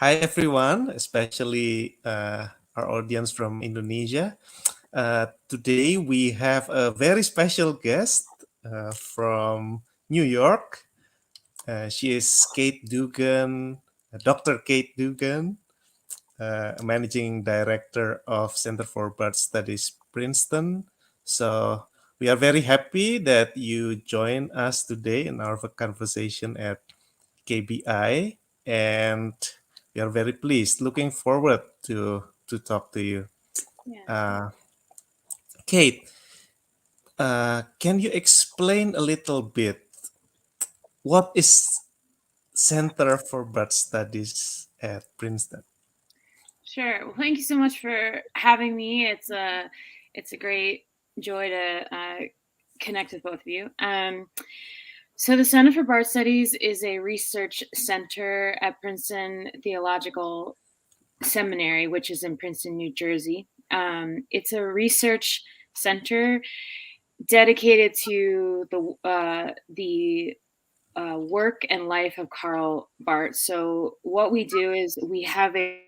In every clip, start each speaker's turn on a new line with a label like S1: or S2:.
S1: Hi, everyone, especially our audience from Indonesia. Today, we have a very special guest from New York. She is Kait Dugan, Dr. Kait Dugan, Managing Director of Center for Barth Studies, Princeton. So, we are very happy that you join us today in our conversation at KBI, and we are very pleased. Looking forward to talk to you.
S2: Yeah.
S1: Uh, Kate, can you explain a little bit what is Center for Bird Studies at Princeton?
S2: Sure. Well, thank you so much for having me. It's a great joy to connect with both of you. So the Center for Barth Studies is a research center at Princeton Theological Seminary, which is in Princeton, New Jersey. It's a research center dedicated to the work and life of Karl Barth. So what we do is we have a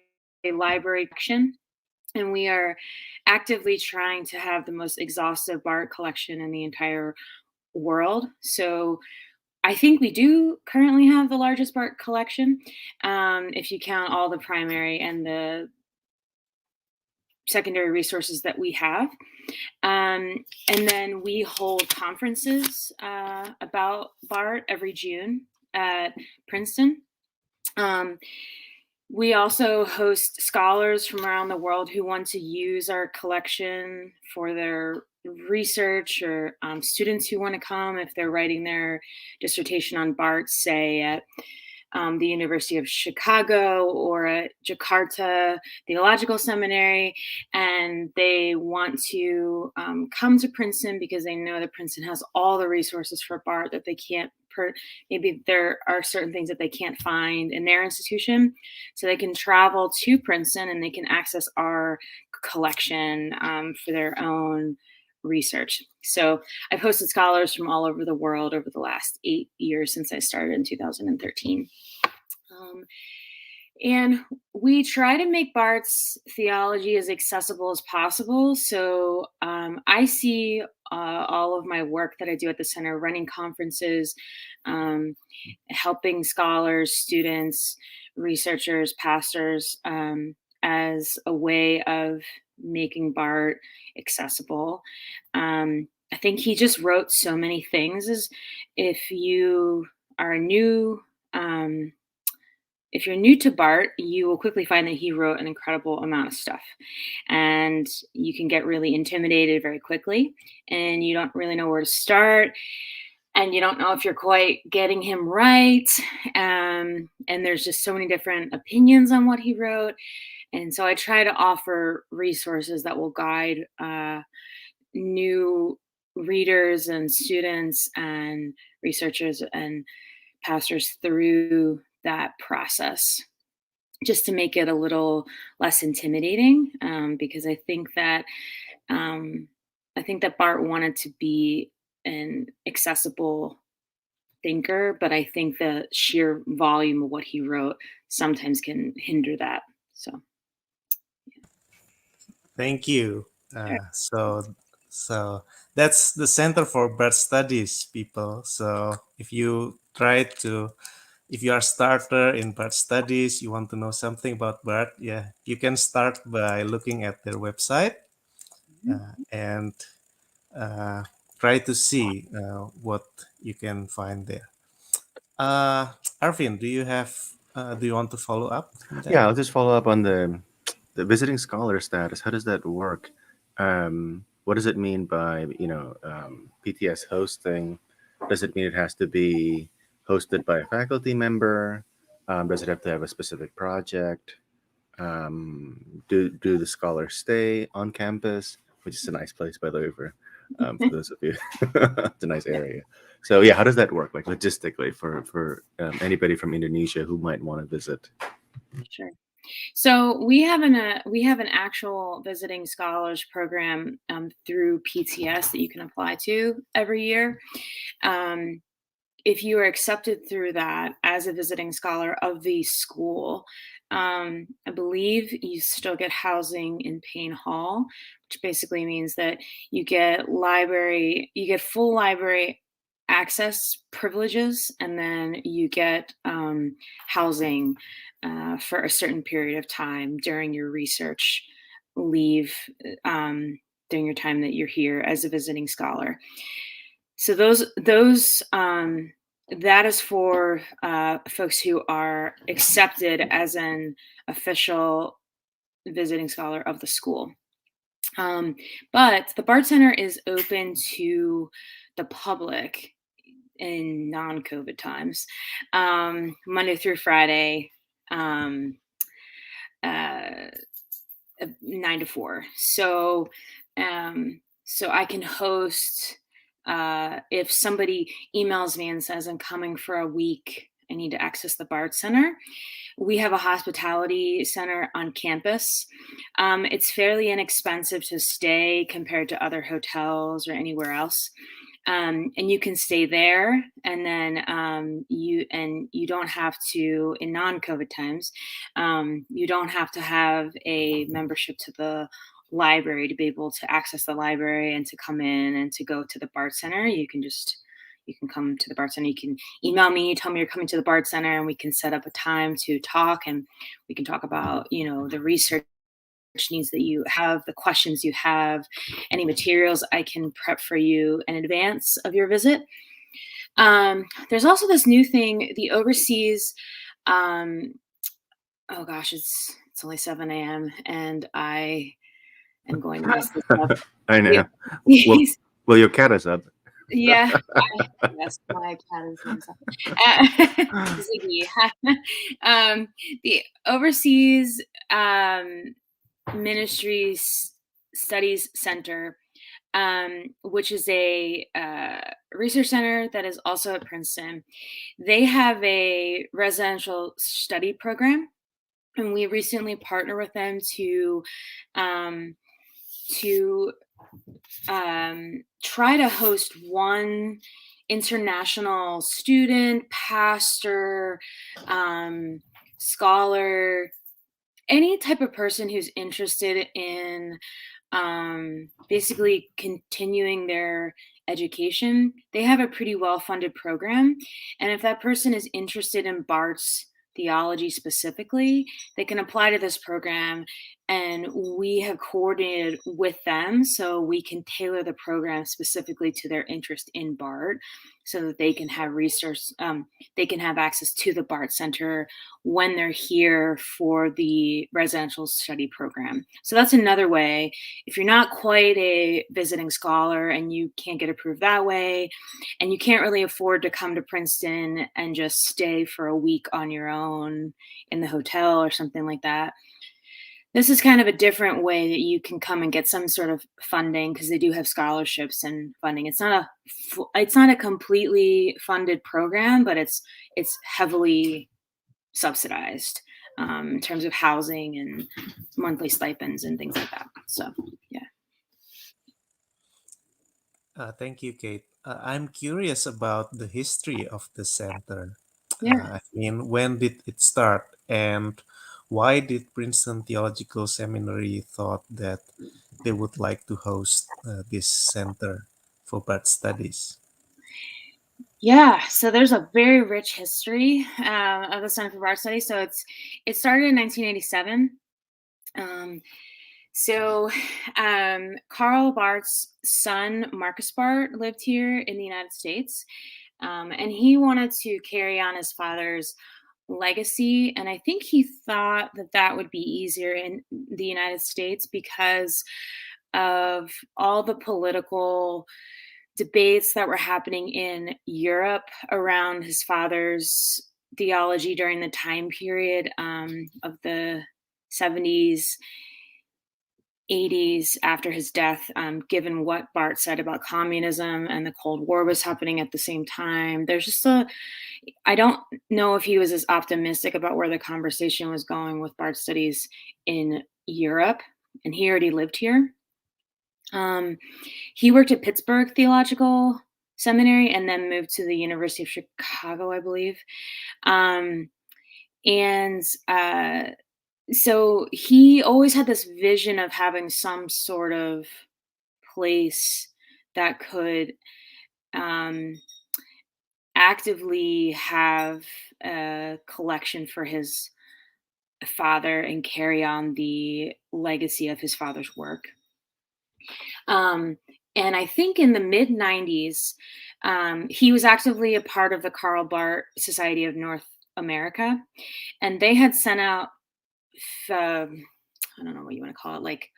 S2: library collection, and we are actively trying to have the most exhaustive Barth collection in the entire world. So I think we do currently have the largest Barth collection, if you count all the primary and the secondary resources that we have. And then we hold conferences about Barth every June at Princeton. Um, we also host scholars from around the world who want to use our collection for their research, or students who want to come if they're writing their dissertation on Barth, say at the University of Chicago or at Jakarta Theological Seminary, and they want to come to Princeton because they know that Princeton has all the resources for Barth that they can't. Maybe there are certain things that they can't find in their institution, so they can travel to Princeton and they can access our collection for their own research. So I've hosted scholars from all over the world over the last 8 years since I started in 2013. And we try to make Barth's theology as accessible as possible. So I see all of my work that I do at the center, running conferences, helping scholars, students, researchers, pastors, as a way of making Barth accessible. I think he just wrote so many things. As if you are new, if you're new to Barth, you will quickly find that he wrote an incredible amount of stuff, and you can get really intimidated very quickly, and you don't really know where to start, and you don't know if you're quite getting him right. And there's just so many different opinions on what he wrote. And so I try to offer resources that will guide new readers and students and researchers and pastors through that process, just to make it a little less intimidating, because I think that Barth wanted to be an accessible thinker, but I think the sheer volume of what he wrote sometimes can hinder that. So,
S1: Thank you.
S2: sure.
S1: So that's the Center for Bird Studies, people. So if you are a starter in Barth Studies, you want to know something about Barth, yeah, you can start by looking at their website and uh, try to see what you can find there. Arvin, do you want to follow up on that?
S3: Yeah, I'll just follow up on the visiting scholar status. How does that work? What does it mean by PTS hosting? Does it mean it has to be hosted by a faculty member? Does it have to have a specific project? Do the scholars stay on campus, which is a nice place, by the way, for those of you. It's a nice area. So yeah, how does that work, like logistically, for anybody from Indonesia who might want to visit?
S2: Sure. So we have an actual visiting scholars program through PTS that you can apply to every year. Um, if you are accepted through that as a visiting scholar of the school, I believe you still get housing in Payne Hall, which basically means that you get full library access privileges, and then you get housing for a certain period of time during your research leave, during your time that you're here as a visiting scholar. So that is for folks who are accepted as an official visiting scholar of the school. But the Barth Center is open to the public in non-COVID times, Monday through Friday, 9 to 4. So I can host, if somebody emails me and says, I'm coming for a week, I need to access the Barth Center. We have a hospitality center on campus. It's fairly inexpensive to stay compared to other hotels or anywhere else. And you can stay there, and then you don't have to, in non-COVID times, you don't have to have a membership to the library to be able to access the library and to come in and to go to the Barth Center. You can come to the Barth Center. You can email me, tell me you're coming to the Barth Center, and we can set up a time to talk, and we can talk about, the research needs that you have, the questions you have, any materials I can prep for you in advance of your visit. There's also this new thing, the overseas, oh gosh, it's only 7 a.m. and I am going to miss this stuff.
S3: I know.
S2: Yeah.
S3: Well, your cat is up.
S2: Yeah, yes, my cat is up. Ziggy. The Overseas Ministries Studies Center, which is a research center that is also at Princeton. They have a residential study program, and we recently partnered with them to try to host one international student, pastor, scholar, any type of person who's interested in basically continuing their education. They have a pretty well-funded program, and if that person is interested in Barth's theology specifically, they can apply to this program, and we have coordinated with them so we can tailor the program specifically to their interest in Barth, so that they can have research, they can have access to the Barth Center when they're here for the residential study program. So that's another way. If you're not quite a visiting scholar and you can't get approved that way, and you can't really afford to come to Princeton and just stay for a week on your own in the hotel or something like that, this is kind of a different way that you can come and get some sort of funding, because they do have scholarships and funding. It's not a completely funded program, but it's heavily subsidized in terms of housing and monthly stipends and things like that. So, yeah.
S1: Thank you, Kate. I'm curious about the history of the center.
S2: Yeah.
S1: When did it start, and why did Princeton Theological Seminary thought that they would like to host this center for Barth Studies?
S2: Yeah, so there's a very rich history of the Center for Barth Studies. So it started in 1987. Karl Barth's son, Marcus Barth, lived here in the United States, and he wanted to carry on his father's legacy. And I think he thought that would be easier in the United States because of all the political debates that were happening in Europe around his father's theology during the time period of the 70s, 80s after his death, given what Barth said about communism and the Cold War was happening at the same time. There's just I don't know if he was as optimistic about where the conversation was going with Barth Studies in Europe, and he already lived here. He worked at Pittsburgh Theological Seminary and then moved to the University of Chicago, I believe. So he always had this vision of having some sort of place that could actively have a collection for his father and carry on the legacy of his father's work. And I think in the mid 90s, he was actively a part of the Karl Barth Society of North America. And they had sent out, I don't know what you want to call it, like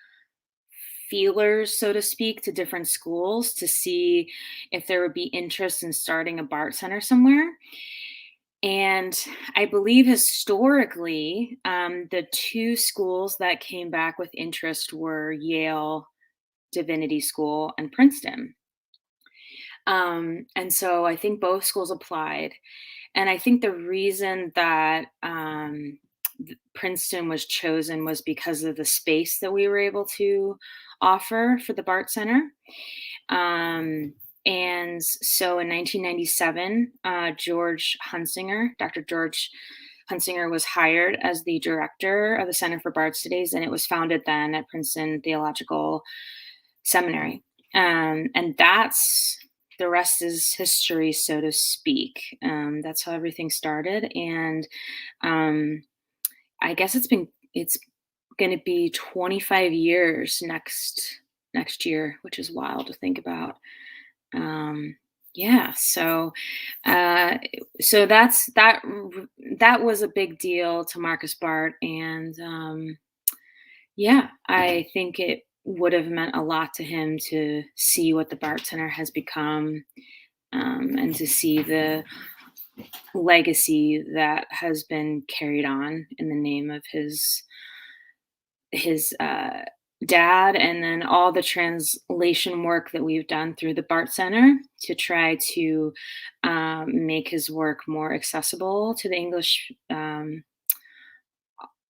S2: feelers, so to speak, to different schools to see if there would be interest in starting a Barth Center somewhere. And I believe historically, the two schools that came back with interest were Yale Divinity School and Princeton. And so I think both schools applied. And I think the reason that Princeton was chosen was because of the space that we were able to offer for the Barth Center. And so in 1997, Dr. George Hunsinger was hired as the director of the Center for Barth Studies, and it was founded then at Princeton Theological Seminary. And the rest is history, so to speak. That's how everything started. And I guess it's going to be 25 years next year, which is wild to think about. So that was a big deal to Marcus Barth, and I think it would have meant a lot to him to see what the Barth Center has become, and to see the legacy that has been carried on in the name of his dad, and then all the translation work that we've done through the Barth Center to try to make his work more accessible to the English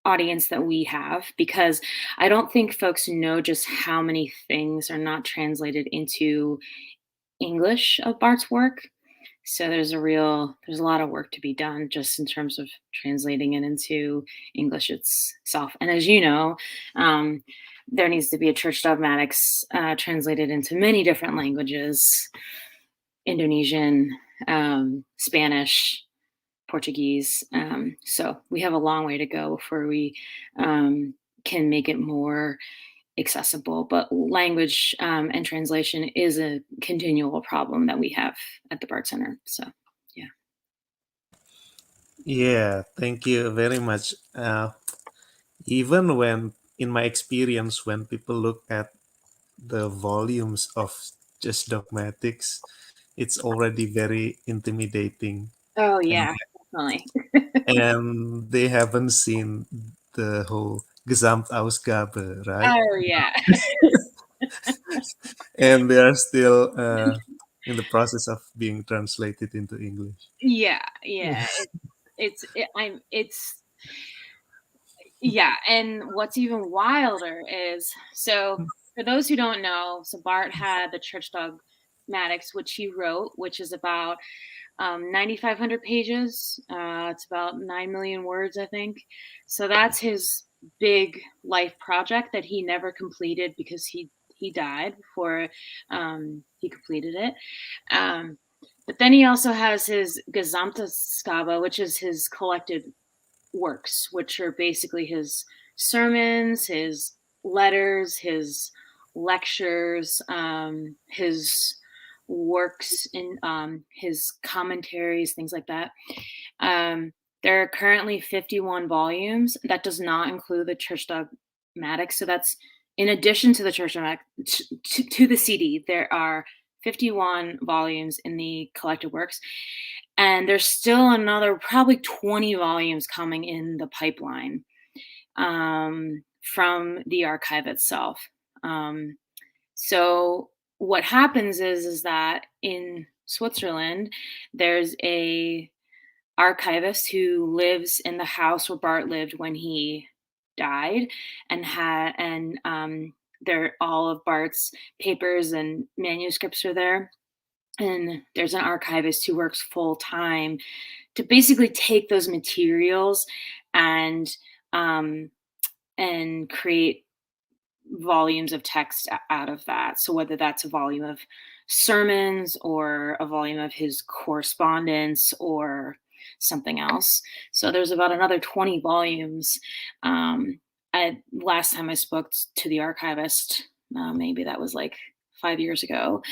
S2: audience that we have, because I don't think folks know just how many things are not translated into English of Barth's work. So there's a lot of work to be done just in terms of translating it into English itself. And as you know, there needs to be a church dogmatics translated into many different languages: Indonesian, Spanish, Portuguese. So we have a long way to go before we can make it more accessible. But language and translation is a continual problem that we have at the Barth Center. So, yeah.
S1: Yeah, thank you very much. Even when, in my experience, when people look at the volumes of just dogmatics, it's already very intimidating.
S2: Oh, yeah, definitely.
S1: And they haven't seen the whole Gesamtausgabe, right?
S2: Oh, yeah.
S1: And they are still in the process of being translated into English.
S2: Yeah. And what's even wilder is, so for those who don't know, so Barth had the Church Dogmatics, which he wrote, which is about 9,500 pages. It's about 9 million words, I think. So that's his big life project that he never completed because he died before he completed it. But then he also has his Gesamtausgabe, which is his collected works, which are basically his sermons, his letters, his lectures, his works in his commentaries, things like that. There are currently 51 volumes. That does not include the Church Dogmatics. So that's in addition to the Church Dogmatics, to the CD. There are 51 volumes in the collected works. And there's still another probably 20 volumes coming in the pipeline from the archive itself. So what happens is that in Switzerland, there's a archivist who lives in the house where Barth lived when he died, and there all of Barth's papers and manuscripts are there. And there's an archivist who works full time to basically take those materials and create volumes of text out of that. So whether that's a volume of sermons or a volume of his correspondence or something else. So there's about another 20 volumes. Last time I spoke to the archivist, maybe that was like 5 years ago,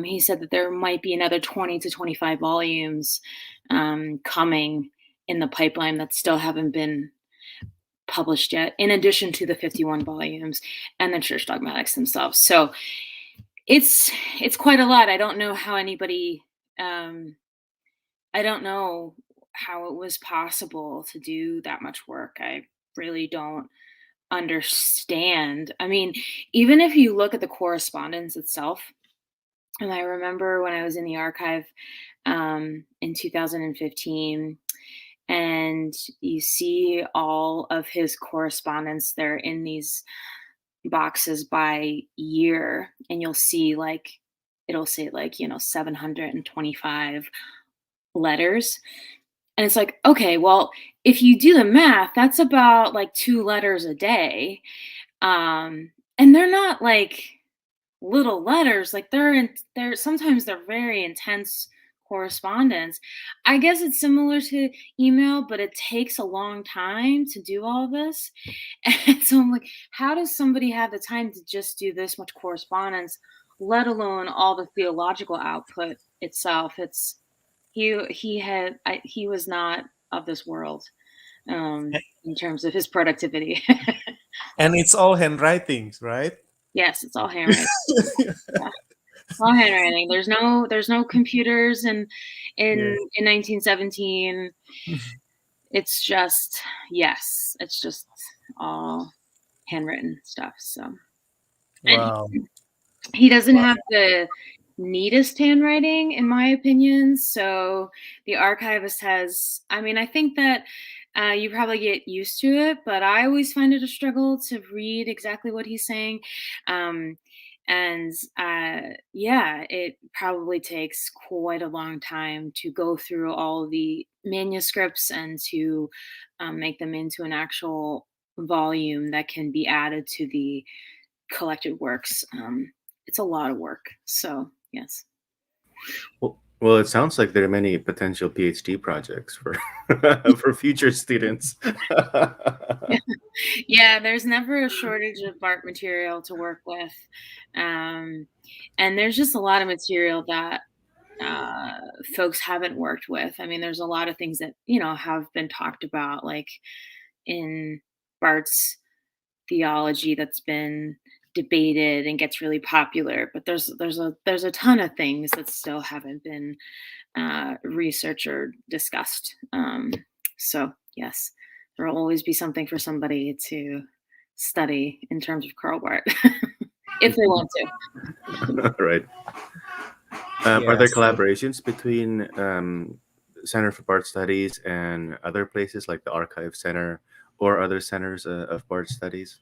S2: he said that there might be another 20 to 25 volumes coming in the pipeline that still haven't been published yet, in addition to the 51 volumes and the church dogmatics themselves. So it's quite a lot. I don't know how anybody, I don't know how it was possible to do that much work. I really don't understand. I mean, even if you look at the correspondence itself, and I remember when I was in the archive in 2015, and you see all of his correspondence there in these boxes by year, and you'll see like, it'll say like, 725 letters. And it's like, okay, well, if you do the math, that's about like 2 letters a day. And they're not like little letters, like they're sometimes they're very intense correspondence. I guess it's similar to email, but it takes a long time to do all this. And so I'm like, how does somebody have the time to just do this much correspondence, let alone all the theological output itself? He was not of this world in terms of his productivity.
S1: And it's all handwritings, right?
S2: Yes, it's all handwriting. Yeah. All handwriting. There's no computers in 1917. It's just all handwritten stuff. So,
S1: Wow.
S2: and he doesn't have the neatest handwriting, in my opinion. So the archivist has. I mean, I think that you probably get used to it, but I always find it a struggle to read exactly what he's saying. It probably takes quite a long time to go through all the manuscripts and to make them into an actual volume that can be added to the collected works. It's a lot of work. So, yes.
S3: Well, it sounds like there are many potential PhD projects for for future students.
S2: Yeah, there's never a shortage of Barth material to work with. And there's just a lot of material that folks haven't worked with. I mean, there's a lot of things that, have been talked about, like in Barth's theology that's been debated and gets really popular, but there's a ton of things that still haven't been researched or discussed. So yes, there will always be something for somebody to study in terms of Karl Barth if they want to.
S3: Right. Are there
S1: Yes.
S3: collaborations between Center for Barth Studies and other places like the Archive Center or other centers of Barth Studies?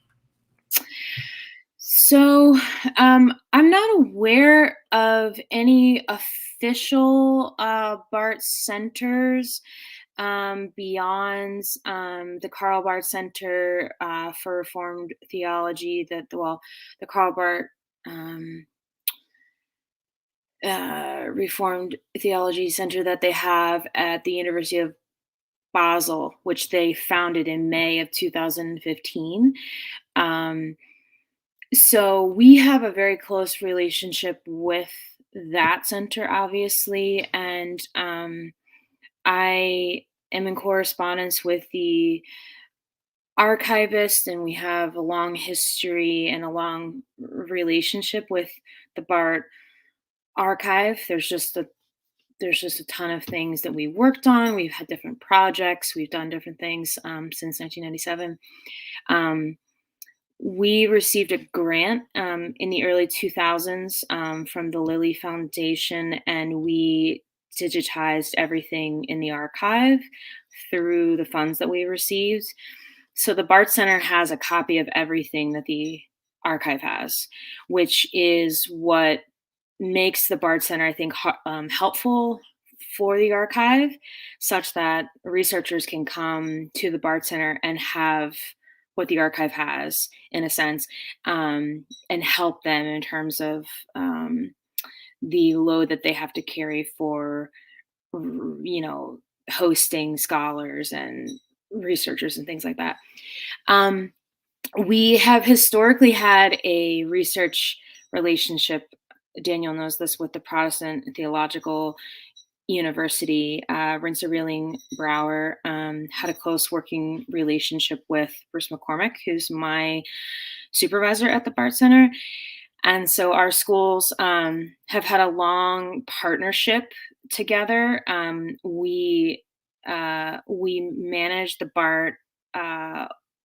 S2: So I'm not aware of any official Barth centers beyond the Karl Barth Center for Reformed Theology, the Karl Barth Reformed Theology Center that they have at the University of Basel, which they founded in May of 2015. So we have a very close relationship with that center, obviously, and I am in correspondence with the archivist, and we have a long history and a long relationship with the Barth archive. There's just a ton of things that we worked on. We've had different projects. We've done different things since 1997. We received a grant in the early 2000s from the Lilly Foundation, and we digitized everything in the archive through the funds that we received. So the Barth Center has a copy of everything that the archive has, which is what makes the Barth Center, I think, helpful for the archive, such that researchers can come to the Barth Center and have what the archive has, in a sense, and help them in terms of the load that they have to carry for, hosting scholars and researchers and things like that. We have historically had a research relationship, Daniel knows this, with the Protestant Theological University. Rensselaer Brouwer had a close working relationship with Bruce McCormick, who's my supervisor at the Barth Center. And so our schools have had a long partnership together. We manage the Barth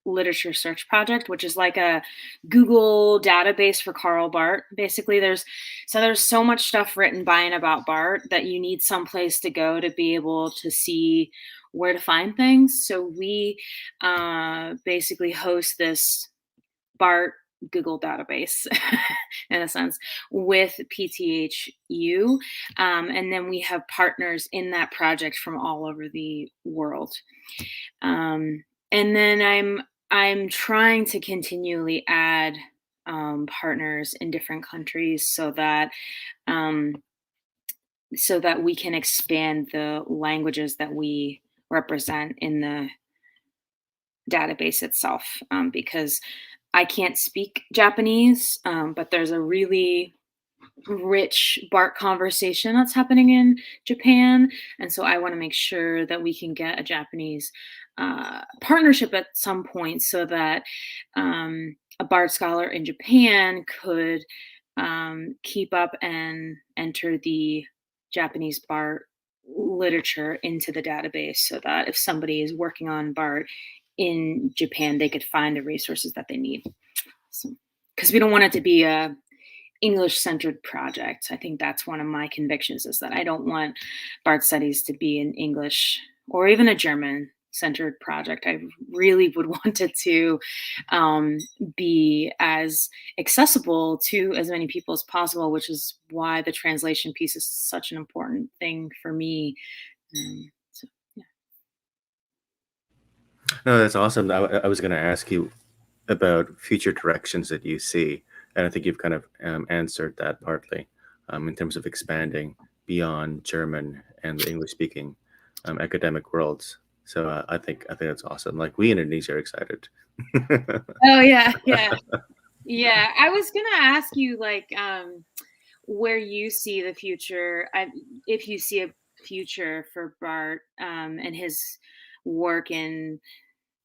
S2: Literature Search Project, which is like a Google database for Karl Barth. Basically, there's so much stuff written by and about Barth that you need some place to go to be able to see where to find things. So we basically host this Barth Google database in a sense with PTHU, and then we have partners in that project from all over the world. And then I'm trying to continually add partners in different countries so that we can expand the languages that we represent in the database itself, because I can't speak Japanese, but there's a really rich Barth conversation that's happening in Japan. And so I want to make sure that we can get a Japanese partnership at some point so that a Barth scholar in Japan could keep up and enter the Japanese Barth literature into the database, so that if somebody is working on Barth in Japan, they could find the resources that they need. Because we don't want it to be a English-centered project. I think that's one of my convictions, is that I don't want Barth Studies to be an English or even a German-centered project. I really would want it to be as accessible to as many people as possible, which is why the translation piece is such an important thing for me.
S3: No, that's awesome. I was going to ask you about future directions that you see, and I think you've kind of answered that partly in terms of expanding beyond German and the English-speaking academic worlds. So I think that's awesome. Like, we in Indonesia are excited.
S2: Oh yeah. I was gonna ask you, like, where you see the future, if you see a future for Barth and his work in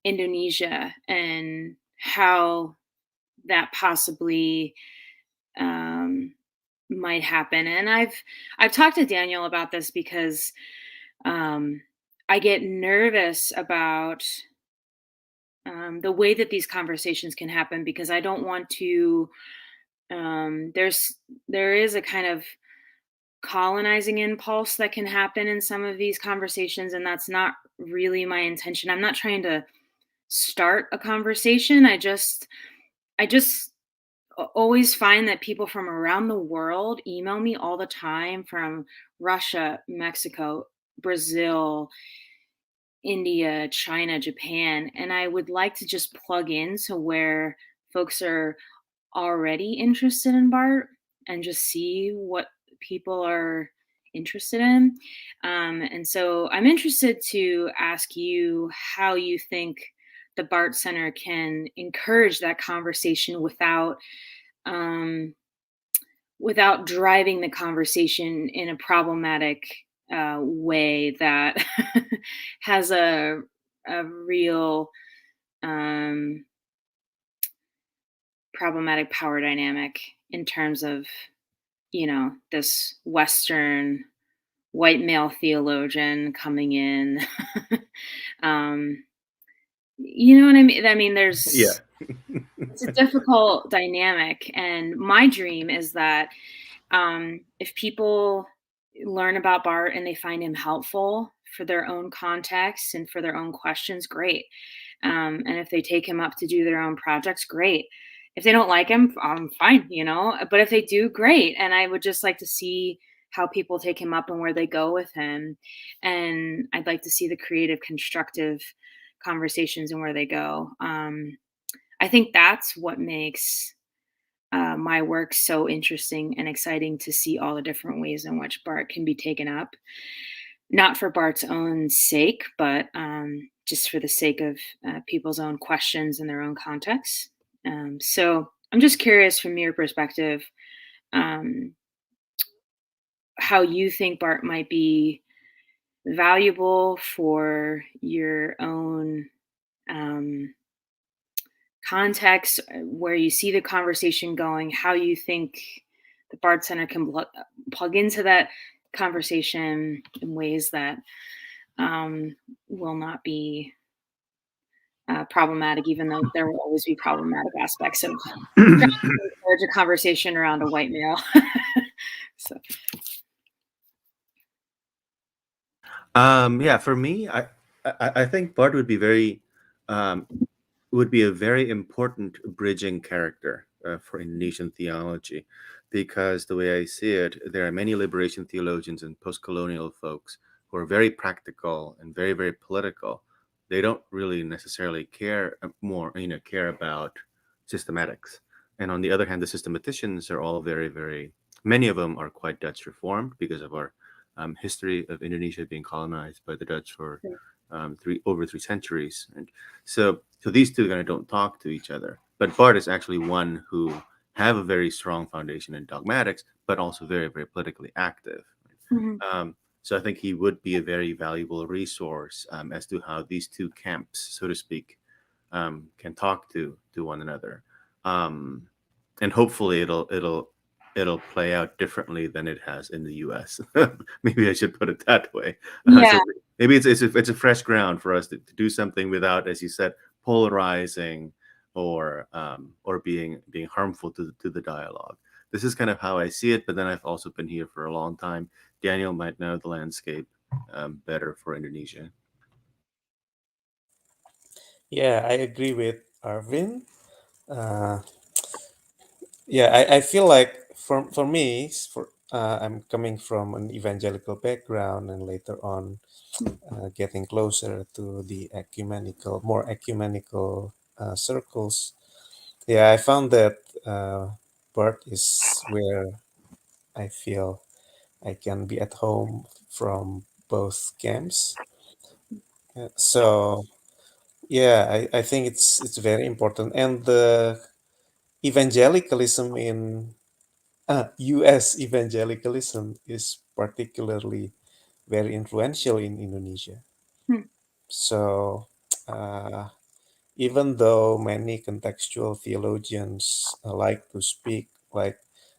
S2: Indonesia, and how that possibly might happen. And I've talked to Daniel about this because I get nervous about the way that these conversations can happen, because I don't want to. There is a kind of colonizing impulse that can happen in some of these conversations, and that's not really my intention. I'm not trying to start a conversation. I just always find that people from around the world email me all the time, from Russia, Mexico, Brazil, India, China, Japan, and I would like to just plug in to where folks are already interested in Barth and just see what people are interested in. And so I'm interested to ask you how you think the Barth Center can encourage that conversation without driving the conversation in a problematic way that has a real problematic power dynamic in terms of, this Western white male theologian coming in. You know what I mean? I mean, it's a difficult dynamic. And my dream is that if people learn about Barth and they find him helpful for their own context and for their own questions, great. And if they take him up to do their own projects, great. if they don't like him, fine, but if they do, great. And I would just like to see how people take him up and where they go with him. And I'd like to see the creative, constructive conversations and where they go. I think that's what makes my work so interesting and exciting, to see all the different ways in which Barth can be taken up, not for Barth's own sake, but just for the sake of people's own questions and their own context. So I'm just curious from your perspective, um, how you think Barth might be valuable for your own context, where you see the conversation going, how you think the Barth Center can plug into that conversation in ways that will not be problematic, even though there will always be problematic aspects of trying to encourage a conversation around a white male. So.
S3: Yeah, for me, I think Bart would be would be a very important bridging character for Indonesian theology, because the way I see it, there are many liberation theologians and post-colonial folks who are very practical and very, very political. They don't really necessarily care care about systematics. And on the other hand, the systematicians are all very, very, many of them are quite Dutch reformed because of our history of Indonesia being colonized by the Dutch for over 3 centuries. And so these two kind of don't talk to each other. But Barth is actually one who have a very strong foundation in dogmatics, but also very, very politically active. So I think he would be a very valuable resource as to how these two camps, so to speak, can talk to one another. And hopefully it'll play out differently than it has in the U.S. Maybe I should put it that way.
S2: Yeah.
S3: So maybe it's a fresh ground for us to do something without, as you said, polarizing or being harmful to the dialogue. This is kind of how I see it. But then I've also been here for a long time. Daniel might know the landscape better for Indonesia.
S1: Yeah, I agree with Arvin. Uh, yeah, I feel like for me, I'm coming from an evangelical background, and later on getting closer to the more ecumenical circles. Yeah, I found that Barth is where I feel I can be at home from both camps. So yeah, I think it's very important, and the evangelicalism in U.S. evangelicalism is particularly very influential in Indonesia.
S2: Hmm.
S1: So uh, even though many contextual theologians like to speak like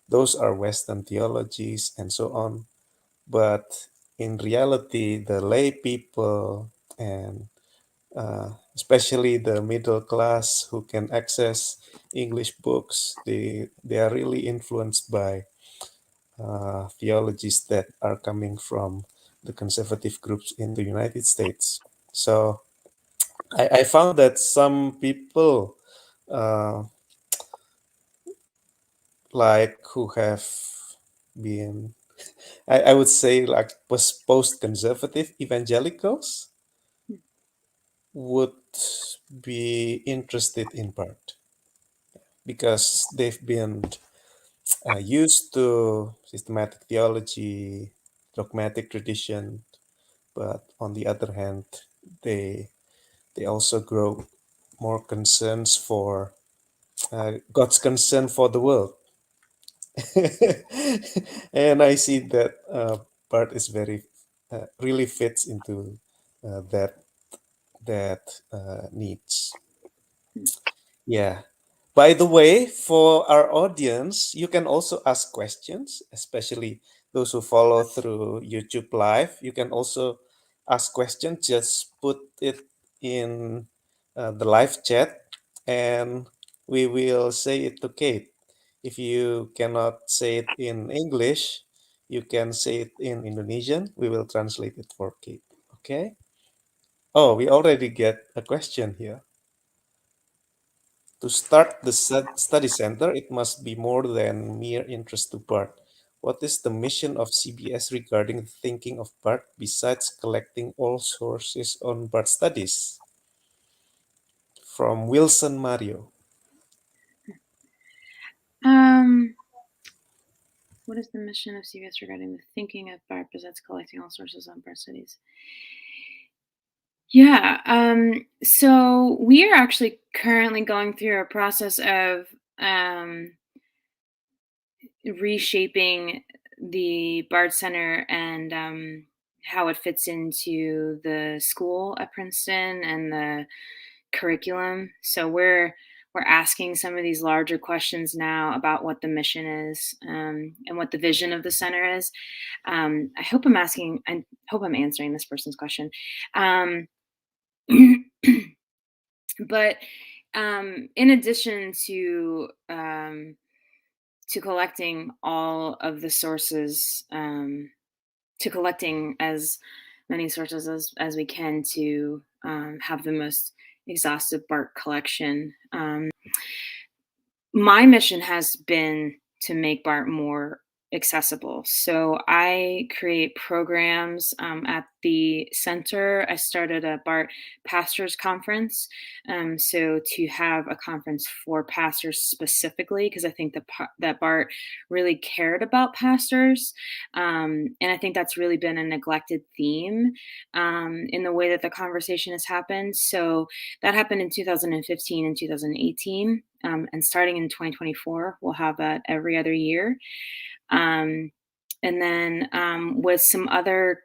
S1: those are Western theologies and so on, but in reality, the lay people and especially the middle class who can access English books, they are really influenced by theologies that are coming from the conservative groups in the United States. So I found that some people uh, like who have been, I would say, like post-conservative evangelicals would be interested in Barth because they've been used to systematic theology, dogmatic tradition, but on the other hand, they they also grow more concerns for God's concern for the world. And I see that part is very really fits into that needs. Yeah. By the way, for our audience, you can also ask questions, especially those who follow through YouTube Live. You can also ask questions. Just put it in the live chat, and we will say it to Kate. If you cannot say it in English, you can say it in Indonesian. We will translate it for Kate. Okay? Oh, we already get a question here. To start the study center, it must be more than mere interest to Barth. What is the mission of CBS regarding the thinking of Barth besides collecting all sources on Barth Studies? From Wilson Mario.
S2: What is the mission of CBS regarding the thinking of Barth besides collecting all sources on Barth Studies? Yeah. So we are actually currently going through a process of reshaping the Bard Center and how it fits into the school at Princeton and the curriculum. So we're asking some of these larger questions now about what the mission is and what the vision of the center is. I hope I'm answering this person's question. But in addition to collecting all of the sources, to collecting as many sources as we can to have the most exhaustive Barth collection, my mission has been to make Barth more accessible. So I create programs at the center. I started a Barth Pastors Conference. So to have a conference for pastors specifically, because I think that Barth really cared about pastors. And I think that's really been a neglected theme in the way that the conversation has happened. So that happened in 2015 and 2018. And starting in 2024, we'll have that every other year. And then with some other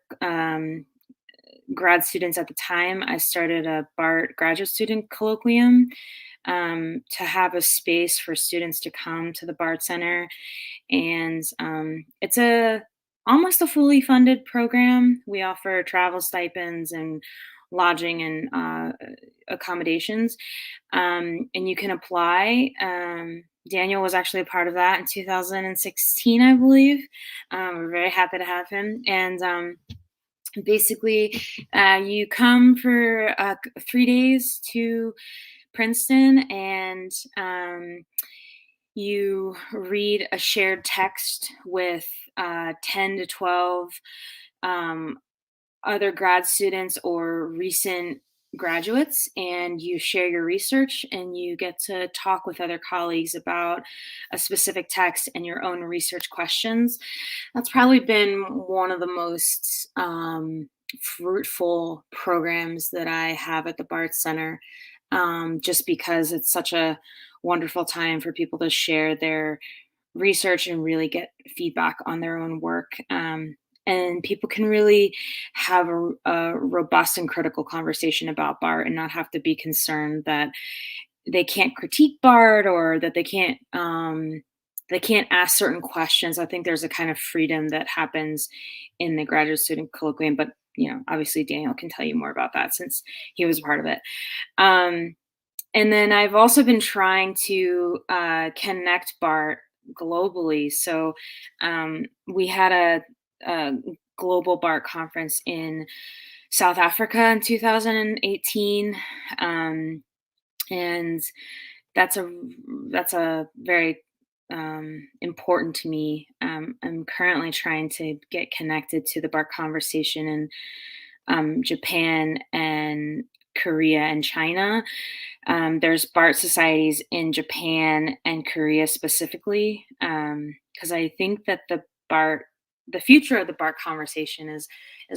S2: grad students at the time, I started a Barth graduate student colloquium to have a space for students to come to the Barth Center. And it's almost a fully funded program. We offer travel stipends and lodging and accommodations. And you can apply. Daniel was actually a part of that in 2016, I believe. We're very happy to have him. And basically, you come for 3 days to Princeton, and you read a shared text with 10 to 12 other grad students or recent graduates, and you share your research and you get to talk with other colleagues about a specific text and your own research questions. That's probably been one of the most fruitful programs that I have at the Barth Center, just because it's such a wonderful time for people to share their research and really get feedback on their own work. And people can really have a robust and critical conversation about Barth and not have to be concerned that they can't critique Barth or that they can't ask certain questions. I think there's a kind of freedom that happens in the graduate student colloquium, but obviously Daniel can tell you more about that since he was a part of it. And then I've also been trying to connect Barth globally. So we had a global Barth conference in South Africa in 2018, and that's a very important to me. I'm currently trying to get connected to the Barth conversation in Japan and Korea and China. There's Barth societies in Japan and Korea specifically, because I think that the future of the Barth conversation is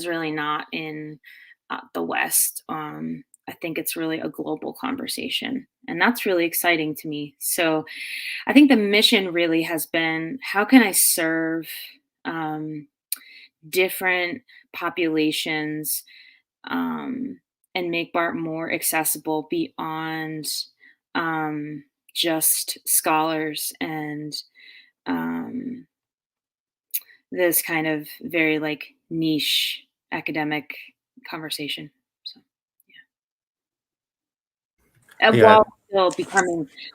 S2: really not in the West. I think it's really a global conversation, and that's really exciting to me. So I think the mission really has been, how can I serve different populations and make Barth more accessible beyond just scholars and this kind of very niche academic conversation. So yeah.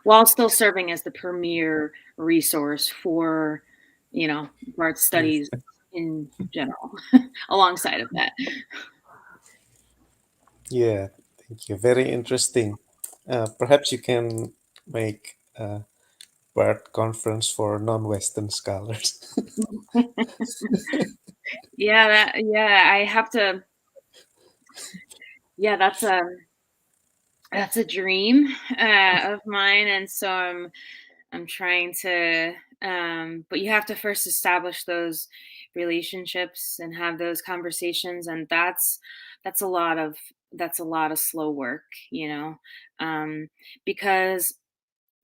S2: While still serving as the premier resource for Barth studies in general, alongside of that.
S1: Yeah, thank you. Very interesting. Perhaps you can make a Barth conference for non-Western scholars.
S2: Yeah, I have to. Yeah, that's a dream of mine, and so I'm trying to. But you have to first establish those relationships and have those conversations, and that's a lot of that's a lot of slow work, um, because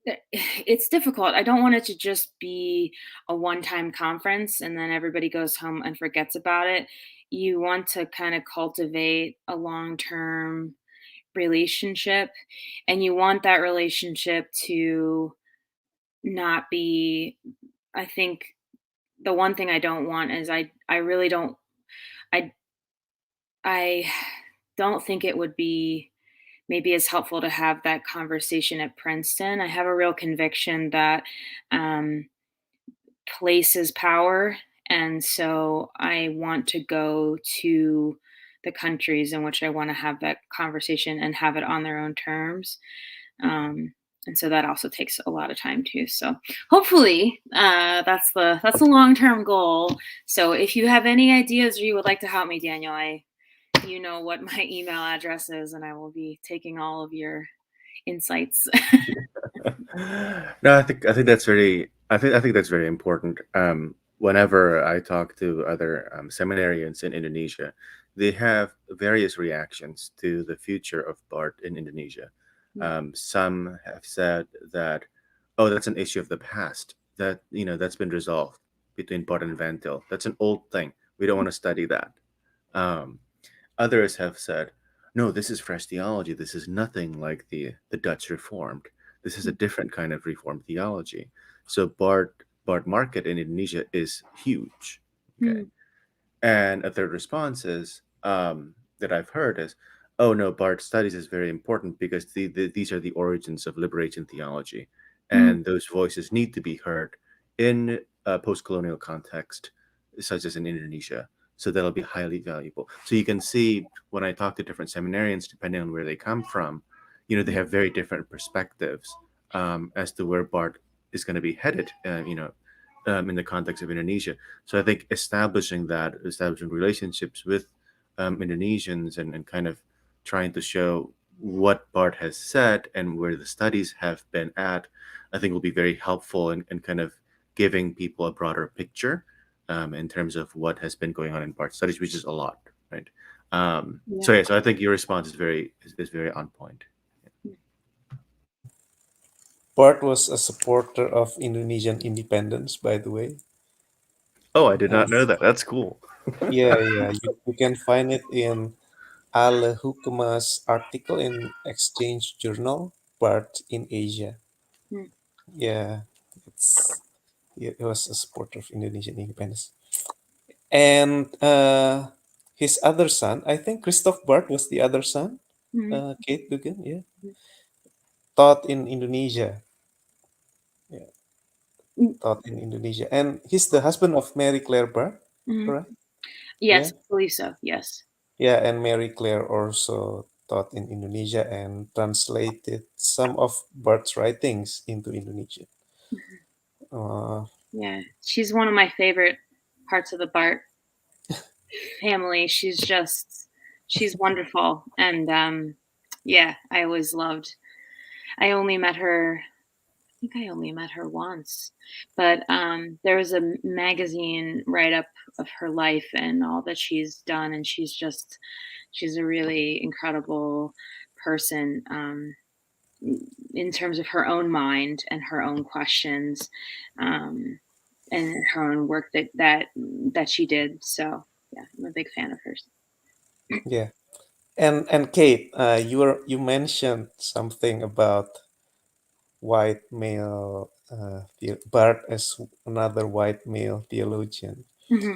S2: it's difficult. I don't want it to just be a one-time conference and then everybody goes home and forgets about it. You want to kind of cultivate a long-term relationship, and you want that relationship to not be, I think the one thing I don't want is I really don't I I don't think it would be maybe as helpful to have that conversation at Princeton. I have a real conviction that um, place is power. And so I want to go to the countries in which I want to have that conversation and have it on their own terms. Um, and so that also takes a lot of time too. So hopefully that's the long term goal. So if you have any ideas or you would like to help me, Daniel, you know what my email address is, and I will be taking all of your insights.
S3: No, I think that's I think that's very important. Whenever I talk to other seminarians in Indonesia, they have various reactions to the future of Barth in Indonesia. Some have said that, oh, that's an issue of the past. That that's been resolved between Barth and Van Til. That's an old thing. We don't want to study that. Um, Others have said, no, this is fresh theology. This is nothing like the Dutch Reformed. This is a different kind of Reformed theology. So Barth market in Indonesia is huge. Okay. And a third response is that I've heard is, oh no, Barth Studies is very important because these are the origins of liberation theology, and those voices need to be heard in a post-colonial context, such as in Indonesia. So that'll be highly valuable. So you can see when I talk to different seminarians, depending on where they come from, they have very different perspectives as to where Barth is going to be headed. In the context of Indonesia. So I think establishing relationships with Indonesians and kind of trying to show what Barth has said and where the studies have been at, I think will be very helpful in kind of giving people a broader picture in terms of what has been going on in Barth studies, which is a lot, right? So I think your response is very on point.
S1: Barth was a supporter of Indonesian independence, by the way.
S3: Oh, I did not know that. That's cool.
S1: Yeah. You can find it in Ale Hukema's article in Exchange Journal, Barth in Asia. Yeah, it was a supporter of Indonesian independence. And his other son, I think Christoph Barth was the other son, Kait Dugan, yeah, taught in Indonesia. Yeah, taught in Indonesia. And he's the husband of Mary Claire Barth, correct?
S2: Yes,
S1: Yeah.
S2: I believe so. Yes.
S1: Yeah, and Mary Claire also taught in Indonesia and translated some of Barth's writings into Indonesian.
S2: Yeah, she's one of my favorite parts of the Barth family. She's wonderful, and yeah, I always loved. I only met her. I think I only met her once, but there was a magazine write up of her life and all that she's done, and she's a really incredible person. In terms of her own mind and her own questions, and her own work that she did. So yeah, I'm a big fan of hers.
S1: Yeah, and Kate, you mentioned something about white male Barth as another white male theologian.
S2: Mm-hmm.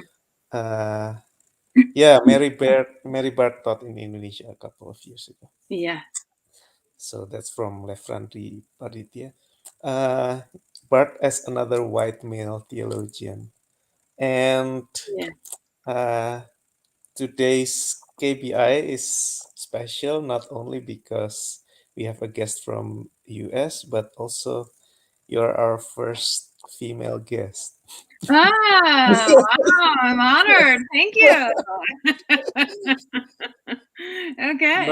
S1: Uh, yeah, Mary Barth taught in Indonesia a couple of years ago.
S2: Yeah.
S1: So that's from Lefrandri Parditya. Uh, Barth as another white male theologian. And
S2: Yeah.
S1: uh, today's KBI is special not only because we have a guest from US, but also you're our first female guest.
S2: Ah, wow, I'm honored. Thank you. Okay.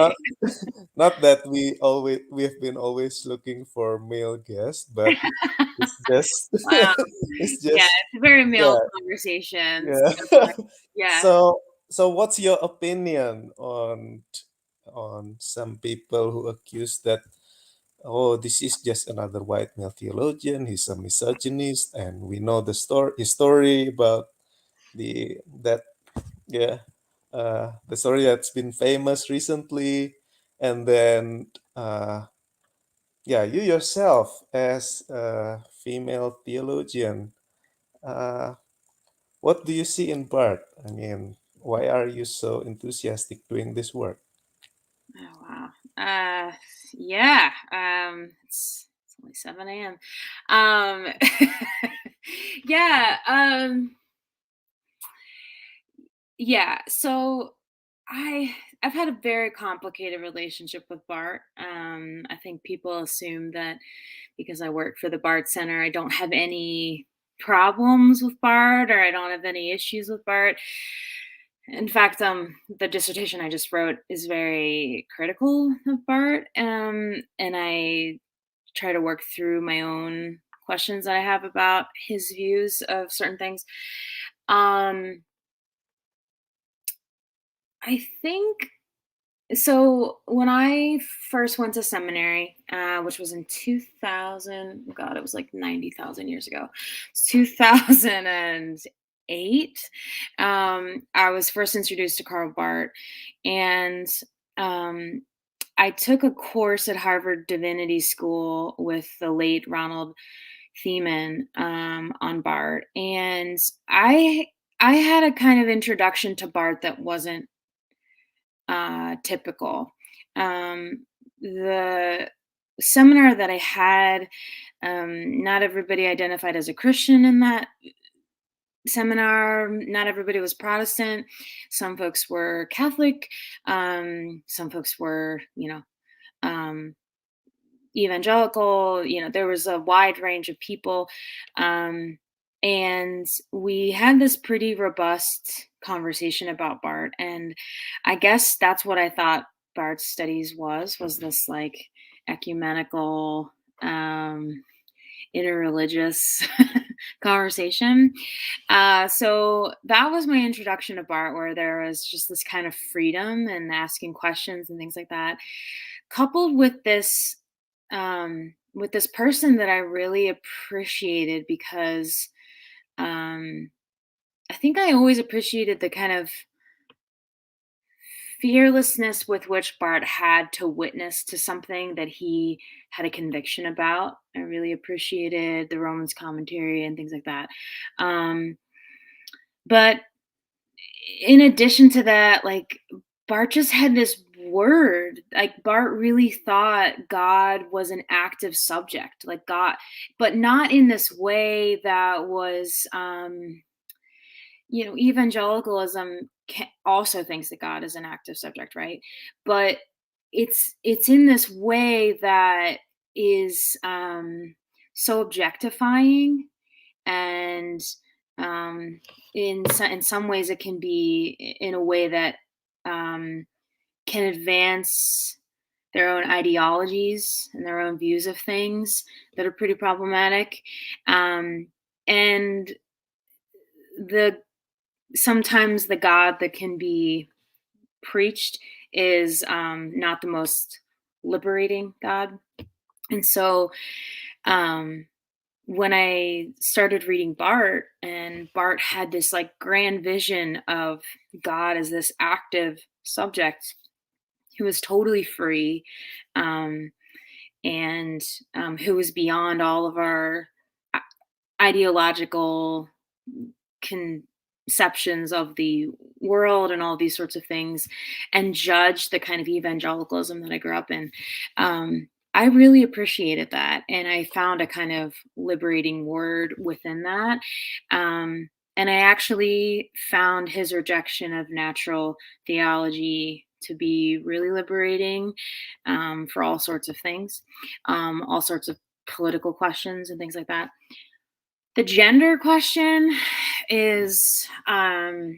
S1: Not that we have been always looking for male guests, but it's just
S2: Wow.
S1: it's
S2: Yeah,
S1: just
S2: it's a very male
S1: yeah,
S2: conversation.
S1: yeah.
S2: Yeah.
S1: So what's your opinion on some people who accuse that, oh, this is just another white male theologian, he's a misogynist, and we know his story about that, yeah, the story that's been famous recently, and then yeah, you yourself as a female theologian, uh, what do you see in Barth? I mean, why are you so enthusiastic doing this work?
S2: Oh, wow. Yeah. It's only 7 a.m. Um, yeah. Yeah. So I've had a very complicated relationship with Bart. I think people assume that because I work for the Bart Center, I don't have any problems with Bart or I don't have any issues with Bart. In fact, the dissertation I just wrote is very critical of Bart, and I try to work through my own questions that I have about his views of certain things. Um, I think so. When I first went to seminary, which was in 2000, God, it was like 90,000 years ago. It's 2008. I was first introduced to Karl Barth, and um, I took a course at Harvard Divinity School with the late Ronald Thiemann on Barth, and I had a kind of introduction to Barth that wasn't typical. The seminar that I had, not everybody identified as a Christian in that seminar. Not everybody was Protestant. Some folks were Catholic. Some folks were, um, evangelical. There was a wide range of people. And we had this pretty robust conversation about Barth. And I guess that's what I thought Barth Studies was this like ecumenical, interreligious conversation. So that was my introduction to Barth, where there was just this kind of freedom and asking questions and things like that, coupled with this person that I really appreciated because I think I always appreciated the kind of fearlessness with which Barth had to witness to something that he had a conviction about. I really appreciated the Romans commentary and things like that. But in addition to that, like Barth just had this word. Like Barth really thought God was an active subject, like God, but not in this way that was evangelicalism also thinks that God is an active subject, right? But it's in this way that is so objectifying, and in some ways it can be in a way that can advance their own ideologies and their own views of things that are pretty problematic, and sometimes the God that can be preached is not the most liberating God. And so when I started reading Barth, and Barth had this like grand vision of God as this active subject who was totally free, and who was beyond all of our ideological conceptions of the world and all these sorts of things, and judge the kind of evangelicalism that I grew up in. I really appreciated that, and I found a kind of liberating word within that. And I actually found his rejection of natural theology to be really liberating for all sorts of things, all sorts of political questions and things like that. The gender question is, oh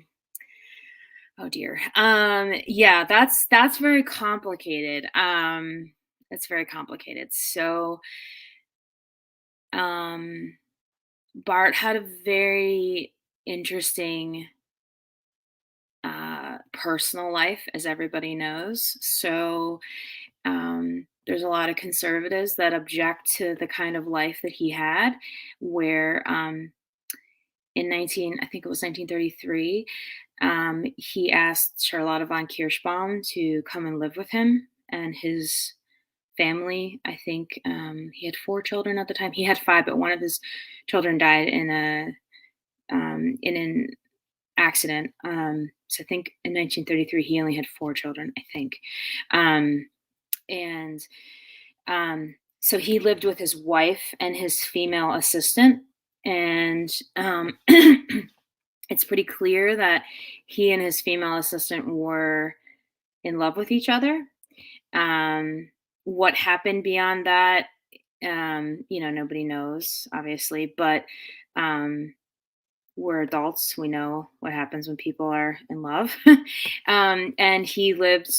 S2: dear. Yeah, that's very complicated. It's very complicated. So, Bart had a very interesting personal life, as everybody knows. So, there's a lot of conservatives that object to the kind of life that he had, where in I think it was 1933, he asked Charlotte von Kirschbaum to come and live with him and his family. I think he had 4 children at the time. He had 5, but one of his children died in an accident. So I think in 1933 he only had 4 children, I think. And so he lived with his wife and his female assistant, and it's pretty clear that he and his female assistant were in love with each other. What happened beyond that, nobody knows, obviously, but we're adults. We know what happens when people are in love. And he lived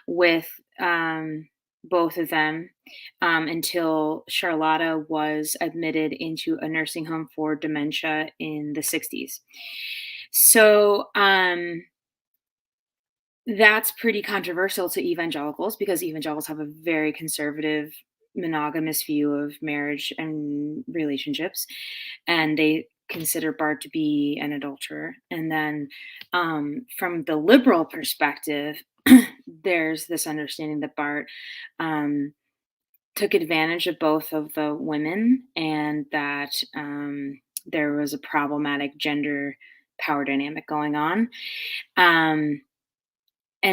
S2: with both of them until Charlotta was admitted into a nursing home for dementia in the 60s. So that's pretty controversial to evangelicals, because evangelicals have a very conservative, monogamous view of marriage and relationships, and they consider Bart to be an adulterer. And then from the liberal perspective, there's this understanding that Bart took advantage of both of the women, and that there was a problematic gender power dynamic going on. And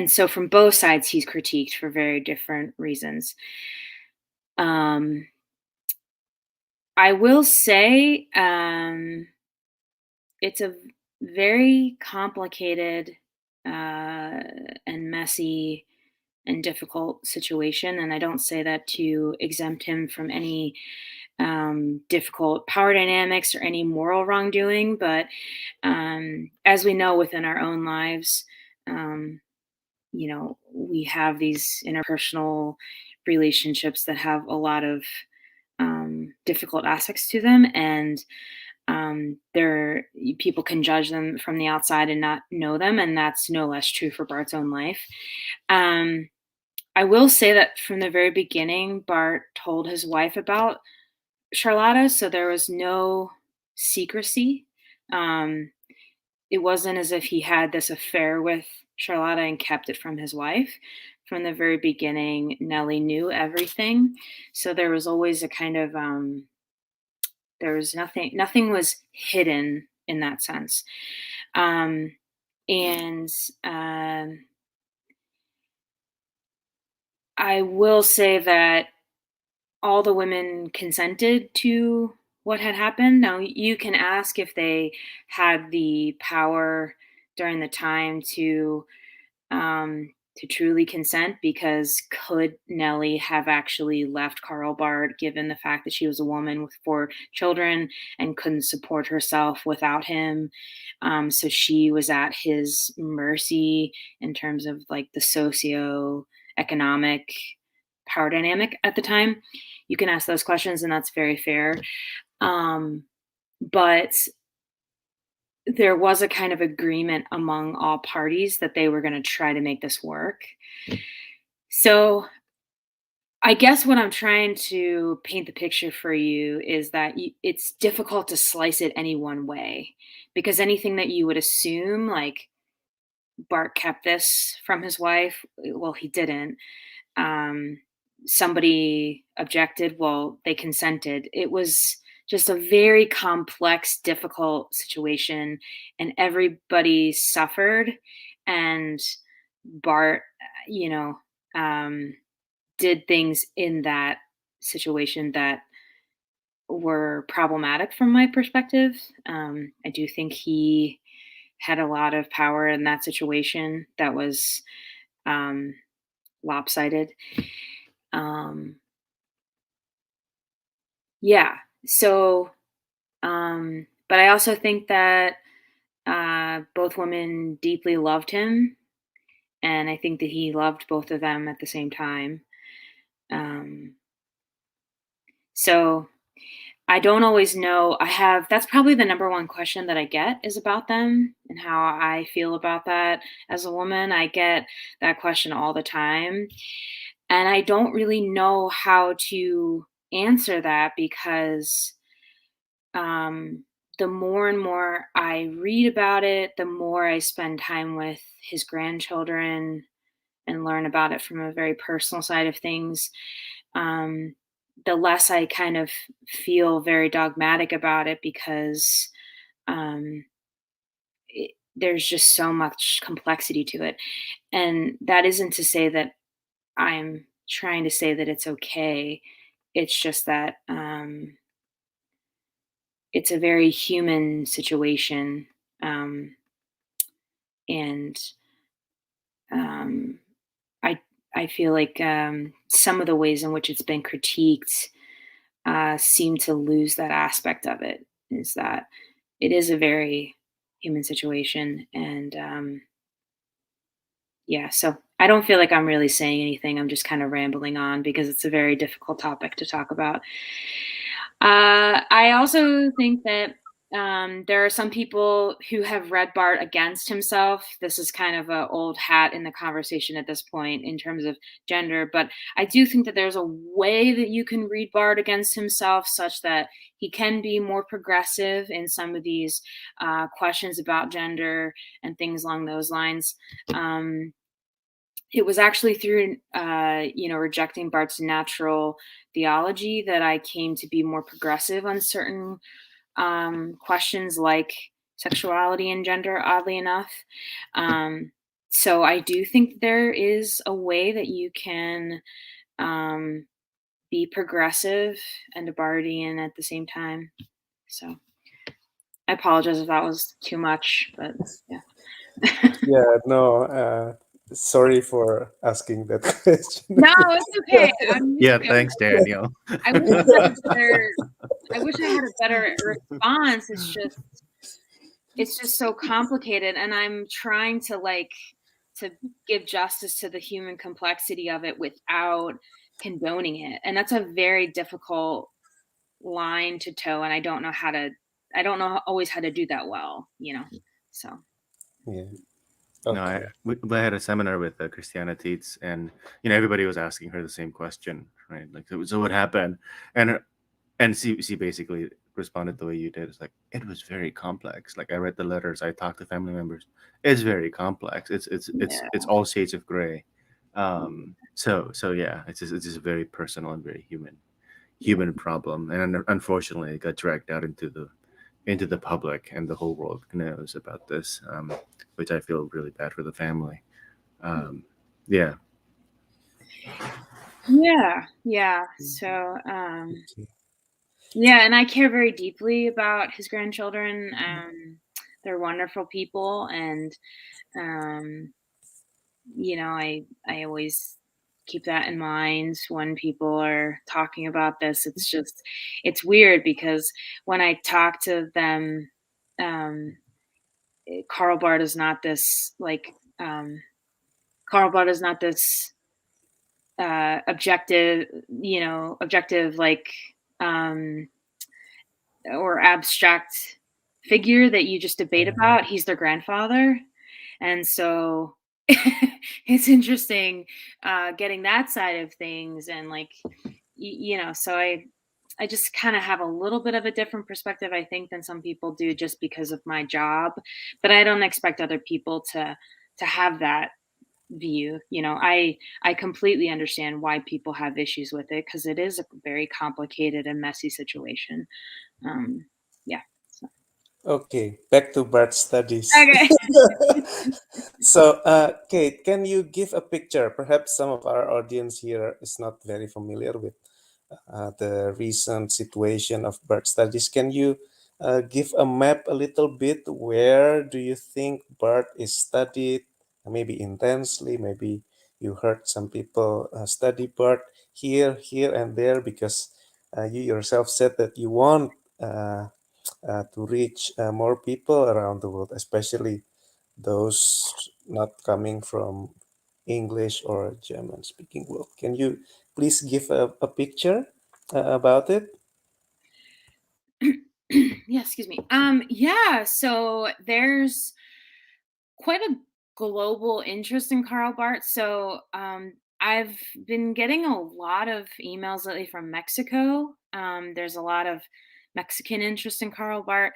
S2: so from both sides, he's critiqued for very different reasons. I will say it's a very complicated and messy and difficult situation. And I don't say that to exempt him from any difficult power dynamics or any moral wrongdoing. But as we know within our own lives, we have these interpersonal relationships that have a lot of difficult aspects to them, and people can judge them from the outside and not know them, and that's no less true for Bart's own life. I will say that from the very beginning, Bart told his wife about Charlotta, so there was no secrecy. It wasn't as if he had this affair with Charlotta and kept it from his wife. From the very beginning, Nellie knew everything. So there was always a kind of, there was nothing was hidden in that sense. And I will say that all the women consented to what had happened. Now, you can ask if they had the power during the time to truly consent, because could Nellie have actually left Karl Barth, given the fact that she was a woman with 4 children and couldn't support herself without him? So she was at his mercy in terms of like the socio-economic power dynamic at the time. You can ask those questions, and that's very fair. But there was a kind of agreement among all parties that they were going to try to make this work. So I guess what I'm trying to paint the picture for you is that it's difficult to slice it any one way, because anything that you would assume, like Bart kept this from his wife, well, he didn't. Somebody objected, well, they consented. It was just a very complex, difficult situation, and everybody suffered. And Bart, did things in that situation that were problematic from my perspective. I do think he had a lot of power in that situation that was lopsided. Yeah. So, but I also think that both women deeply loved him, and I think that he loved both of them at the same time. So I don't always know. That's probably the number one question that I get is about them and how I feel about that. As a woman, I get that question all the time. And I don't really know how to answer that because the more and more I read about it, the more I spend time with his grandchildren and learn about it from a very personal side of things, the less I kind of feel very dogmatic about it because um, there's just so much complexity to it. And that isn't to say that I'm trying to say that it's okay. It's just that it's a very human situation. And um, I, I feel like some of the ways in which it's been critiqued seem to lose that aspect of it, is that it is a very human situation. And yeah, so I don't feel like I'm really saying anything. I'm just kind of rambling on because it's a very difficult topic to talk about. I also think that there are some people who have read Barth against himself. This is kind of an old hat in the conversation at this point in terms of gender, but I do think that there's a way that you can read Barth against himself such that he can be more progressive in some of these questions about gender and things along those lines. It was actually through, rejecting Barth's natural theology that I came to be more progressive on certain questions like sexuality and gender, oddly enough. So I do think there is a way that you can be progressive and a Barthian at the same time. So I apologize if that was too much, but yeah.
S1: Yeah, no, sorry for asking that question.
S2: No, it's okay.
S3: Yeah, thanks, Daniel.
S2: I wish I had a better response. It's just so complicated, and I'm trying to give justice to the human complexity of it without condoning it. And that's a very difficult line to toe, and I don't know always how to do that well, so.
S1: Yeah.
S3: No,
S1: Okay.
S3: we had a seminar with Christiana Tietz, and everybody was asking her the same question, right? Like, so what happened? And she basically responded the way you did. It's like, it was very complex. Like, I read the letters, I talked to family members. It's very complex. It's all shades of gray. So yeah, it's just a very personal and very human problem, and unfortunately, it got dragged out into the public, and the whole world knows about this, which I feel really bad for the family. Yeah.
S2: Yeah. So, yeah, and I care very deeply about his grandchildren. They're wonderful people, and I always keep that in mind when people are talking about this. It's weird because when I talk to them, Karl Barth is not this objective, or abstract figure that you just debate about. He's their grandfather. And so it's interesting getting that side of things. And so I just kind of have a little bit of a different perspective, I think, than some people do just because of my job. But I don't expect other people to have that view. I completely understand why people have issues with it because it is a very complicated and messy situation. Yeah. So.
S1: Okay, back to Barth Studies.
S2: Okay.
S1: So, Kate, can you give a picture? Perhaps some of our audience here is not very familiar with the recent situation of Barth Studies. Can you give a map a little bit? Where do you think Barth is studied? Maybe intensely, maybe you heard some people study Barth here, and there, because you yourself said that you want to reach more people around the world, especially those not coming from English or German speaking world. Can you please give a picture about it?
S2: Yeah, excuse me. Yeah, so there's quite a global interest in Karl Barth. So I've been getting a lot of emails lately from Mexico. There's a lot of Mexican interest in Karl Barth.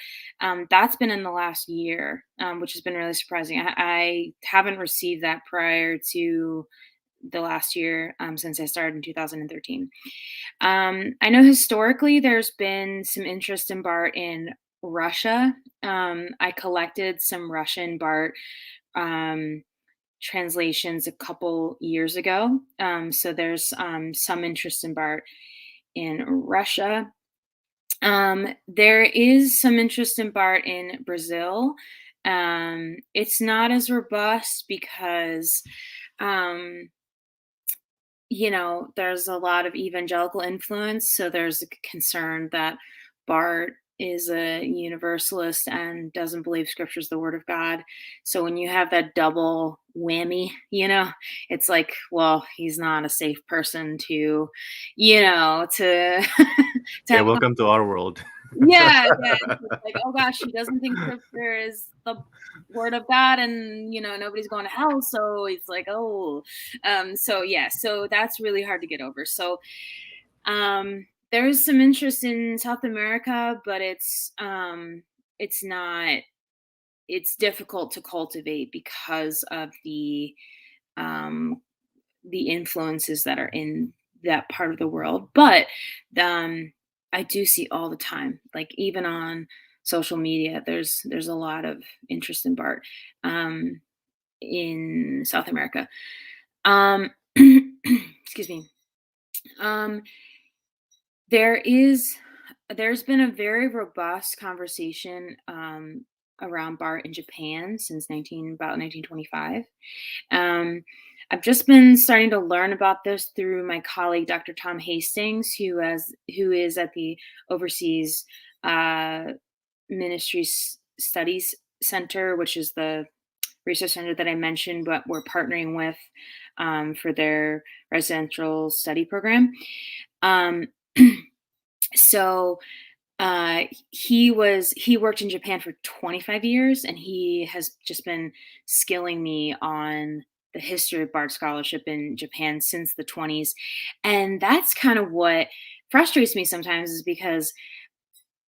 S2: That's been in the last year, which has been really surprising. I haven't received that prior to the last year, since I started in 2013. I know historically there's been some interest in Barth in Russia. I collected some Russian Barth translations a couple years ago. So there's some interest in Barth in Russia. There is some interest in Barth in Brazil. It's not as robust because there's a lot of evangelical influence. So there's a concern that Barth is a universalist and doesn't believe scripture is the word of God. So when you have that double whammy, it's like, well, he's not a safe person to, to
S3: Yeah,
S2: have.
S3: welcome to our world.
S2: Yeah. It's like, oh gosh, he doesn't think scripture is the word of God, and nobody's going to hell. So it's like, oh, so that's really hard to get over. So there is some interest in South America, but it's difficult to cultivate because of the influences that are in that part of the world. But I do see all the time, like even on social media, there's a lot of interest in Barth in South America. Excuse me. There's been a very robust conversation around Barth in Japan since about 1925. I've just been starting to learn about this through my colleague, Dr. Tom Hastings, who is at the Overseas Ministry Studies Center, which is the research center that I mentioned, but we're partnering with for their residential study program. So he worked in Japan for 25 years, and he has just been skilling me on the history of Barth scholarship in Japan since the 20s. And that's kind of what frustrates me sometimes, is because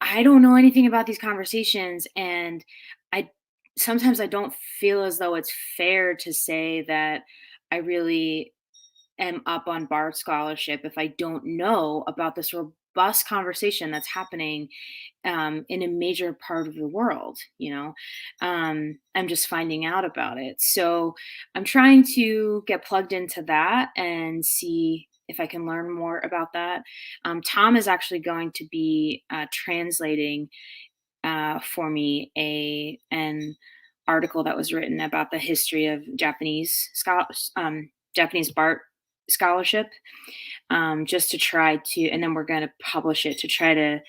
S2: I don't know anything about these conversations, and sometimes I don't feel as though it's fair to say that I really am up on Barth scholarship if I don't know about this robust conversation that's happening in a major part of the world. I'm just finding out about it. So I'm trying to get plugged into that and see if I can learn more about that. Tom is actually going to be translating for me an article that was written about the history of Japanese Barth scholarship, just to try to, and then we're going to publish it to try to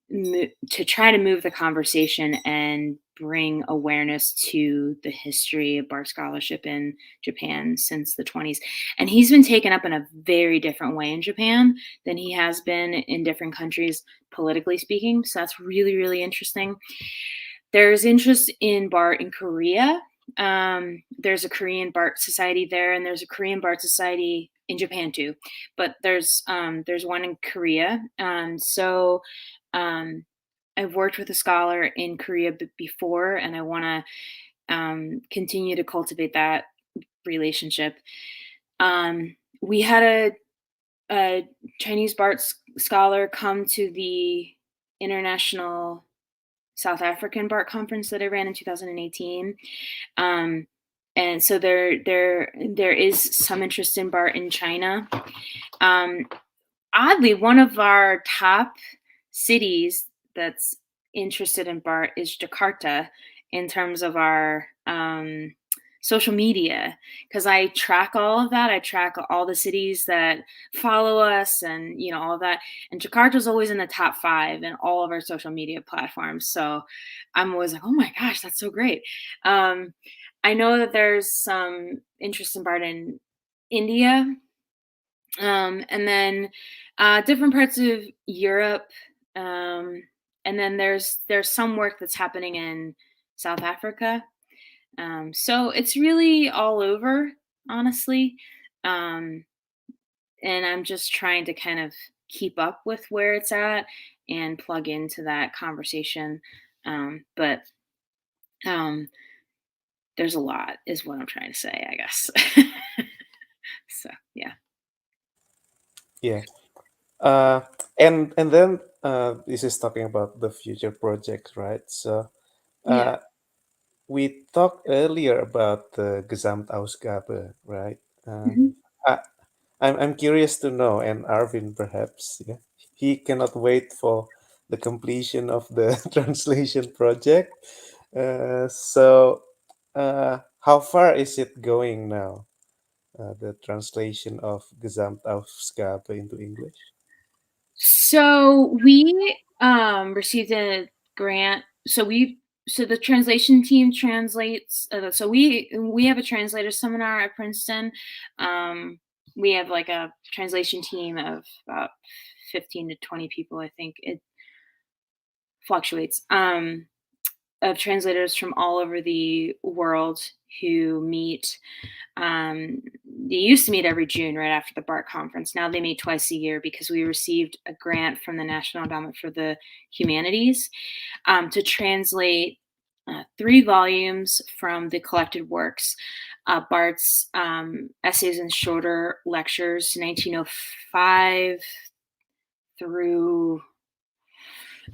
S2: move the conversation and bring awareness to the history of Barth scholarship in Japan since the 20s. And he's been taken up in a very different way in Japan than he has been in different countries, politically speaking. So that's really, really interesting. There's interest in Barth in Korea. There's a Korean Barth Society there, and there's a Korean Barth Society in Japan too. But there's one in Korea. So I've worked with a scholar in Korea before, and I want to continue to cultivate that relationship. We had a Chinese Barth scholar come to the International South African Barth Conference that I ran in 2018. And so there is some interest in Barth in China. Oddly, one of our top cities that's interested in Barth is Jakarta, in terms of our social media, because I track all of that. I track all the cities that follow us and, all of that. And Jakarta's always in the top 5 in all of our social media platforms. So I'm always like, oh my gosh, that's so great. I know that there's some interest in Barth in India, and then different parts of Europe. And then there's some work that's happening in South Africa. So it's really all over, honestly. And I'm just trying to kind of keep up with where it's at and plug into that conversation. But there's a lot, is what I'm trying to say, I guess. So, yeah.
S1: Yeah. And then this is talking about the future projects, right? So
S2: Yeah.
S1: we talked earlier about the Gesamtausgabe, right?
S2: Mhm.
S1: I'm curious to know, and Arvin perhaps, yeah, he cannot wait for the completion of the translation project. How far is it going now? The translation of Gesamtausgabe into English.
S2: So we received a grant. So the translation team translates. So we have a translator seminar at Princeton. We have like a translation team of about 15 to 20 people. I think it fluctuates. Of translators from all over the world who meet. They used to meet every June right after the Barth conference. Now they meet twice a year because we received a grant from the National Endowment for the Humanities to translate 3 volumes from the collected works, Barth's essays and shorter lectures, 1905 through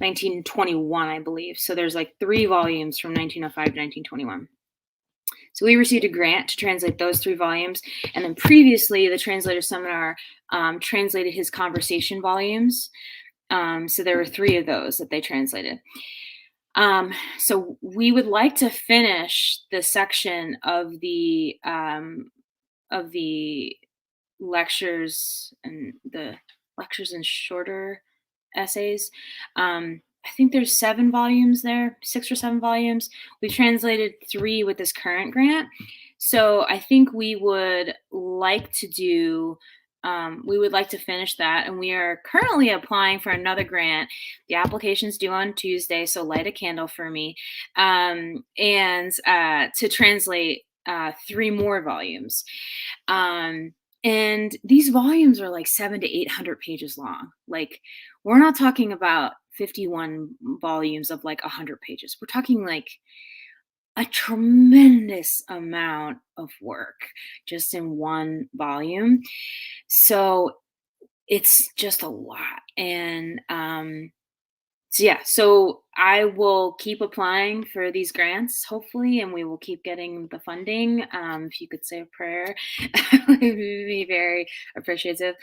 S2: 1921, I believe. So there's like 3 volumes from 1905 to 1921. So we received a grant to translate those 3 volumes. And then previously, the translator seminar translated his conversation volumes. So there were 3 of those that they translated. So we would like to finish the section of the lectures and shorter essays. I think there's 7 volumes there, 6 or 7 volumes. We translated 3 with this current grant. So I think we would like to finish that. And we are currently applying for another grant. The application's due on Tuesday, so light a candle for me. And to translate 3 more volumes. And these volumes are like 700 to 800 pages long. Like, we're not talking about 51 volumes of like 100 pages. We're talking like a tremendous amount of work just in one volume. So it's just a lot. And so I will keep applying for these grants, hopefully, and we will keep getting the funding. If you could say a prayer, I would be very appreciative,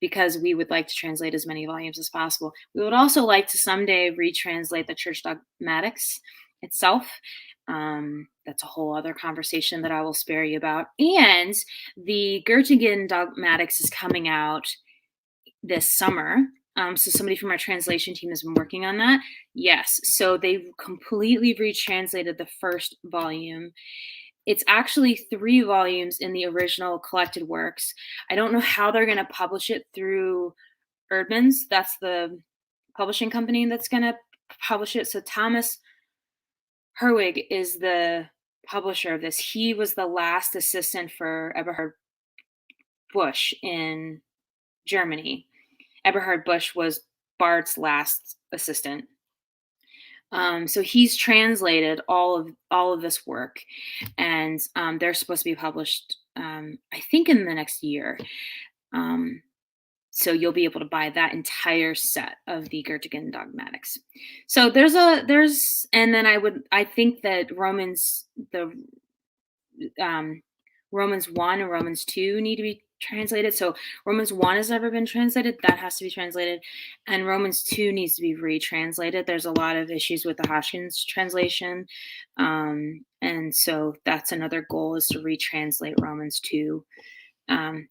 S2: because we would like to translate as many volumes as possible. We would also like to someday retranslate the Church Dogmatics itself. That's a whole other conversation that I will spare you about. And the Göttingen Dogmatics is coming out this summer. So somebody from our translation team has been working on that. Yes. So they completely retranslated the first volume. It's actually 3 volumes in the original collected works. I don't know how they're going to publish it through Erdmans. That's the publishing company that's going to publish it. So Thomas Herwig is the publisher of this. He was the last assistant for Eberhard Busch in Germany. Eberhard Busch was Barth's last assistant. So he's translated all of this work, and they're supposed to be published, I think, in the next year. So you'll be able to buy that entire set of the Göttingen Dogmatics. So and then I think that Romans 1 and Romans 2 need to be translated. So Romans 1 has never been translated. That has to be translated. And Romans 2 needs to be retranslated. There's a lot of issues with the Hoskins translation. And so that's another goal, is to retranslate Romans 2.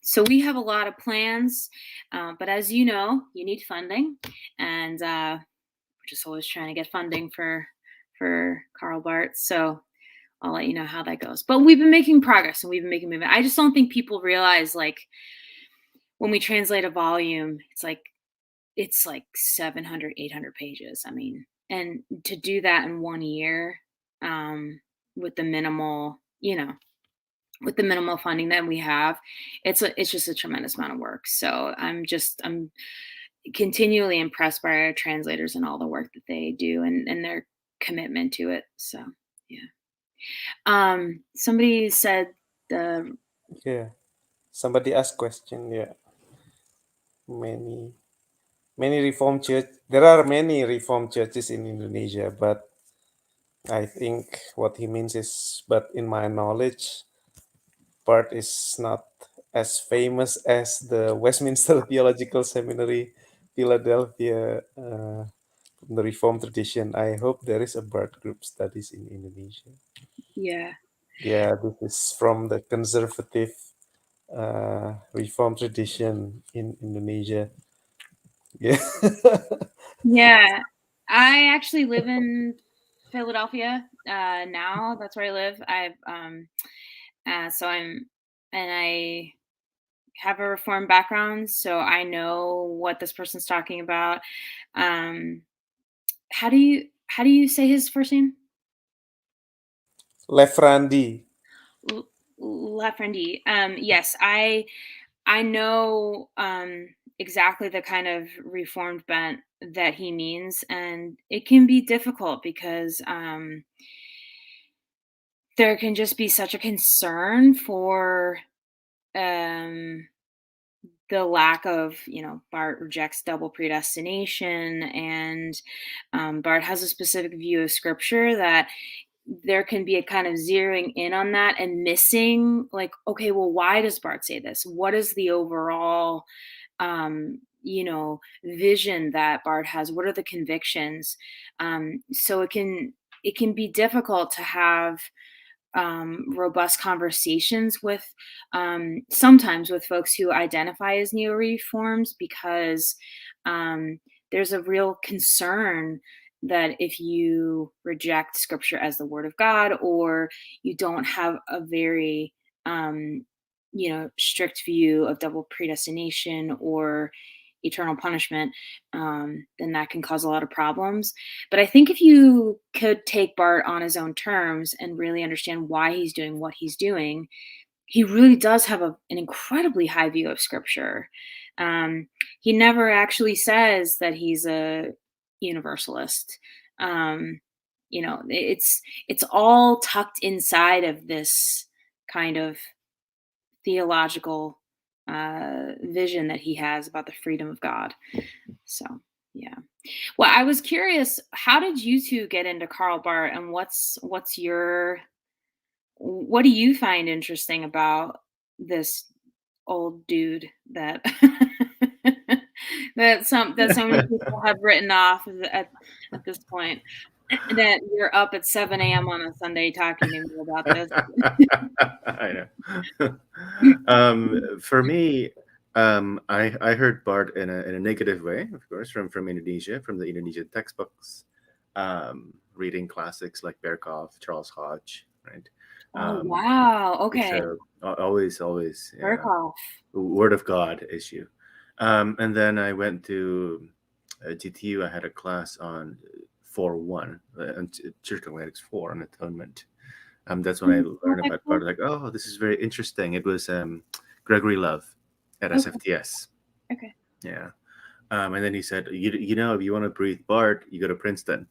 S2: So we have a lot of plans, but as you know, you need funding, and we're just always trying to get funding for Karl Barth. So I'll let you know how that goes. But we've been making progress, and we've been making movement. I just don't think people realize, like, when we translate a volume, it's like 700, 800 pages. I mean, and to do that in 1 year, with the minimal, with the minimal funding that we have, it's just a tremendous amount of work. So I'm continually impressed by our translators and all the work that they do, and their commitment to it. So yeah. Somebody said the
S1: Yeah. Somebody asked question. Yeah. Many reform church. There are many reform churches in Indonesia, but I think what he means is, but in my knowledge, Barth is not as famous as the Westminster Theological Seminary, Philadelphia, the Reformed tradition. I hope there is a Barth group studies in Indonesia.
S2: yeah.
S1: Yeah, this is from the conservative Reformed tradition in Indonesia. Yeah.
S2: Yeah. I actually live in Philadelphia now. That's where I live. I have a reform background, so I know what this person's talking about. How do you say his first name?
S1: Lefrandi.
S2: Lafrendi. Yes, I know exactly the kind of reformed bent that he means, and it can be difficult because there can just be such a concern for um, the lack of, Barth rejects double predestination, and Barth has a specific view of scripture that there can be a kind of zeroing in on that and missing, like, okay, well, why does Barth say this? What is the overall vision that Barth has? What are the convictions? So it can be difficult to have robust conversations with sometimes with folks who identify as neo-reforms, because there's a real concern that if you reject scripture as the word of God, or you don't have a very strict view of double predestination or eternal punishment, then that can cause a lot of problems. But I think if you could take Barth on his own terms and really understand why he's doing what he's doing, he really does have an incredibly high view of scripture. He never actually says that he's a universalist. It's all tucked inside of this kind of theological vision that he has about the freedom of God. So, yeah. Well, I was curious, how did you two get into Karl Barth, and what do you find interesting about this old dude that that so many people have written off at this point, that you're up at 7 a.m. on a Sunday talking to me about this?
S3: I know. For me, I heard Barth in a negative way, of course, from Indonesia, from the Indonesian textbooks, reading classics like Berkhoff, Charles Hodge, right?
S2: Oh, wow.
S3: It's
S2: Okay.
S3: always
S2: Berkhoff.
S3: Word of God issue. And then I went to GTU. I had a class on 4:1, Church Dogmatics 4 on atonement. That's when I learned about Barth. Like, oh, this is very interesting. It was Gregory Love at
S2: Okay.
S3: SFTS.
S2: Okay.
S3: Yeah. And then he said, if you want to breathe Barth, you go to Princeton.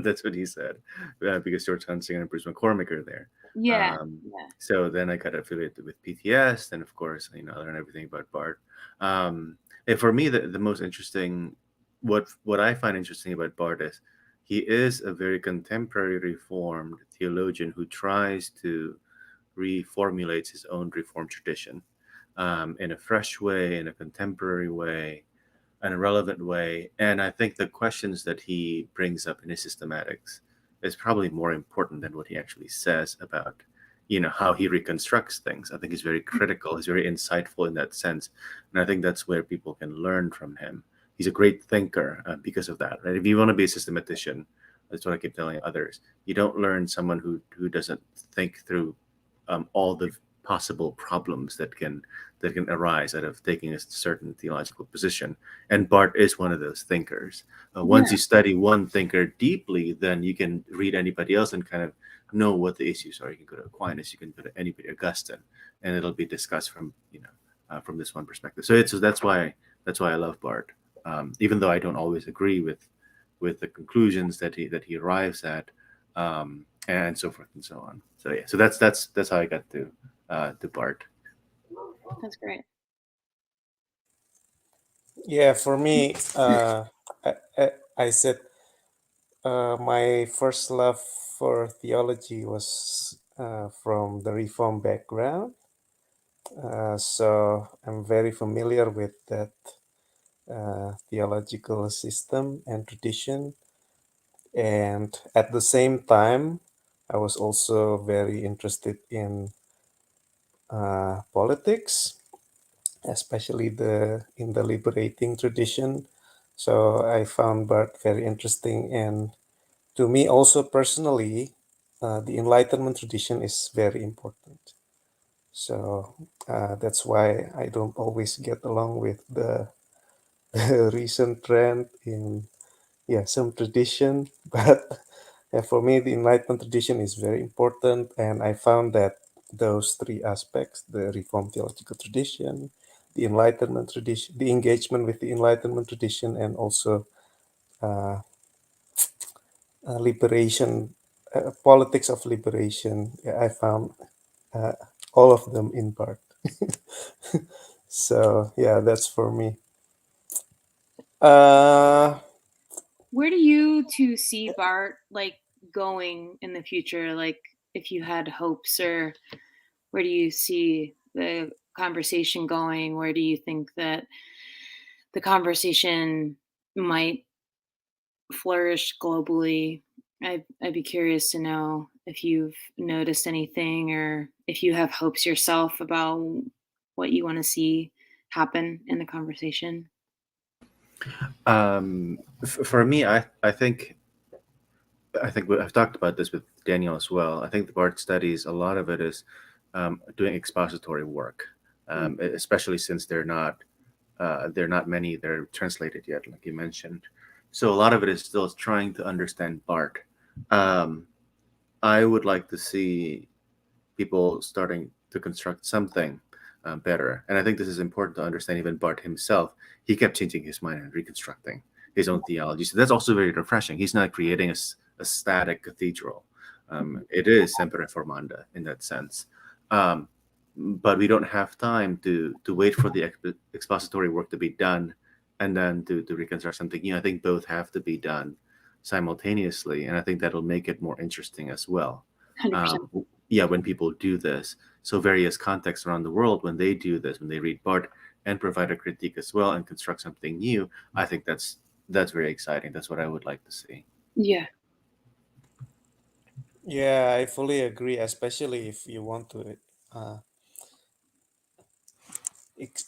S3: That's what he said, because George Hunsinger and Bruce McCormick are there.
S2: Yeah.
S3: So then I got affiliated with PTS, and of course, I learned everything about Barth. And for me, the most interesting, what I find interesting about Barth is he is a very contemporary Reformed theologian who tries to reformulate his own Reformed tradition in a fresh way, in a contemporary way, in a relevant way. And I think the questions that he brings up in his systematics is probably more important than what he actually says about, how he reconstructs things. I think he's very critical. He's very insightful in that sense, and I think that's where people can learn from him. He's a great thinker because of that, right? If you want to be a systematician, that's what I keep telling others. You don't learn someone who doesn't think through all the possible problems that can arise out of taking a certain theological position. And Barth is one of those thinkers. Once you study one thinker deeply, then you can read anybody else and kind of know what the issues are. You can go to Aquinas, you can go to anybody, Augustine, and it'll be discussed from from this one perspective. So that's why I love Barth, even though I don't always agree with the conclusions that he arrives at, and so forth and so on. So yeah, so that's how I got to Barth.
S2: That's great.
S1: Yeah, for me, I said my first love for theology was from the Reform background. So I'm very familiar with that theological system and tradition. And at the same time, I was also very interested in politics, especially in the liberating tradition. So I found Barth very interesting, and to me also personally, the Enlightenment tradition is very important. So that's why I don't always get along with the recent trend in some tradition, but for me the Enlightenment tradition is very important, and I found that those three aspects, the Reformed theological tradition, the Enlightenment tradition, the engagement with the Enlightenment tradition, and also uh, liberation, politics of liberation, I found uh, all of them in part. So yeah, that's for me.
S2: Where do you two see Barth going in the future? Like, if you had hopes, or where do you see the conversation going? Where do you think that the conversation might flourish globally? I'd be curious to know if you've noticed anything, or if you have hopes yourself about what you want to see happen in the conversation.
S3: For me, I think I've talked about this with Daniel as well. I think the Barth Studies, a lot of it is doing expository work, especially since they're not many that are translated yet, like you mentioned. So a lot of it is still trying to understand Barth. Um, I would like to see people starting to construct something better, and I think this is important to understand. Even Barth himself, he kept changing his mind and reconstructing his own theology. So that's also very refreshing. He's not creating a static cathedral. It is semper reformanda in that sense. Um, but we don't have time to wait for the expository work to be done and then to reconstruct something new. I think both have to be done simultaneously, and I think that'll make it more interesting as well.
S2: 100%.
S3: Yeah, when people do this. So various contexts around the world, when they do this, when they read Barth and provide a critique as well and construct something new, I think that's very exciting. That's what I would like to see.
S2: Yeah.
S1: Yeah, I fully agree, especially if you want to uh,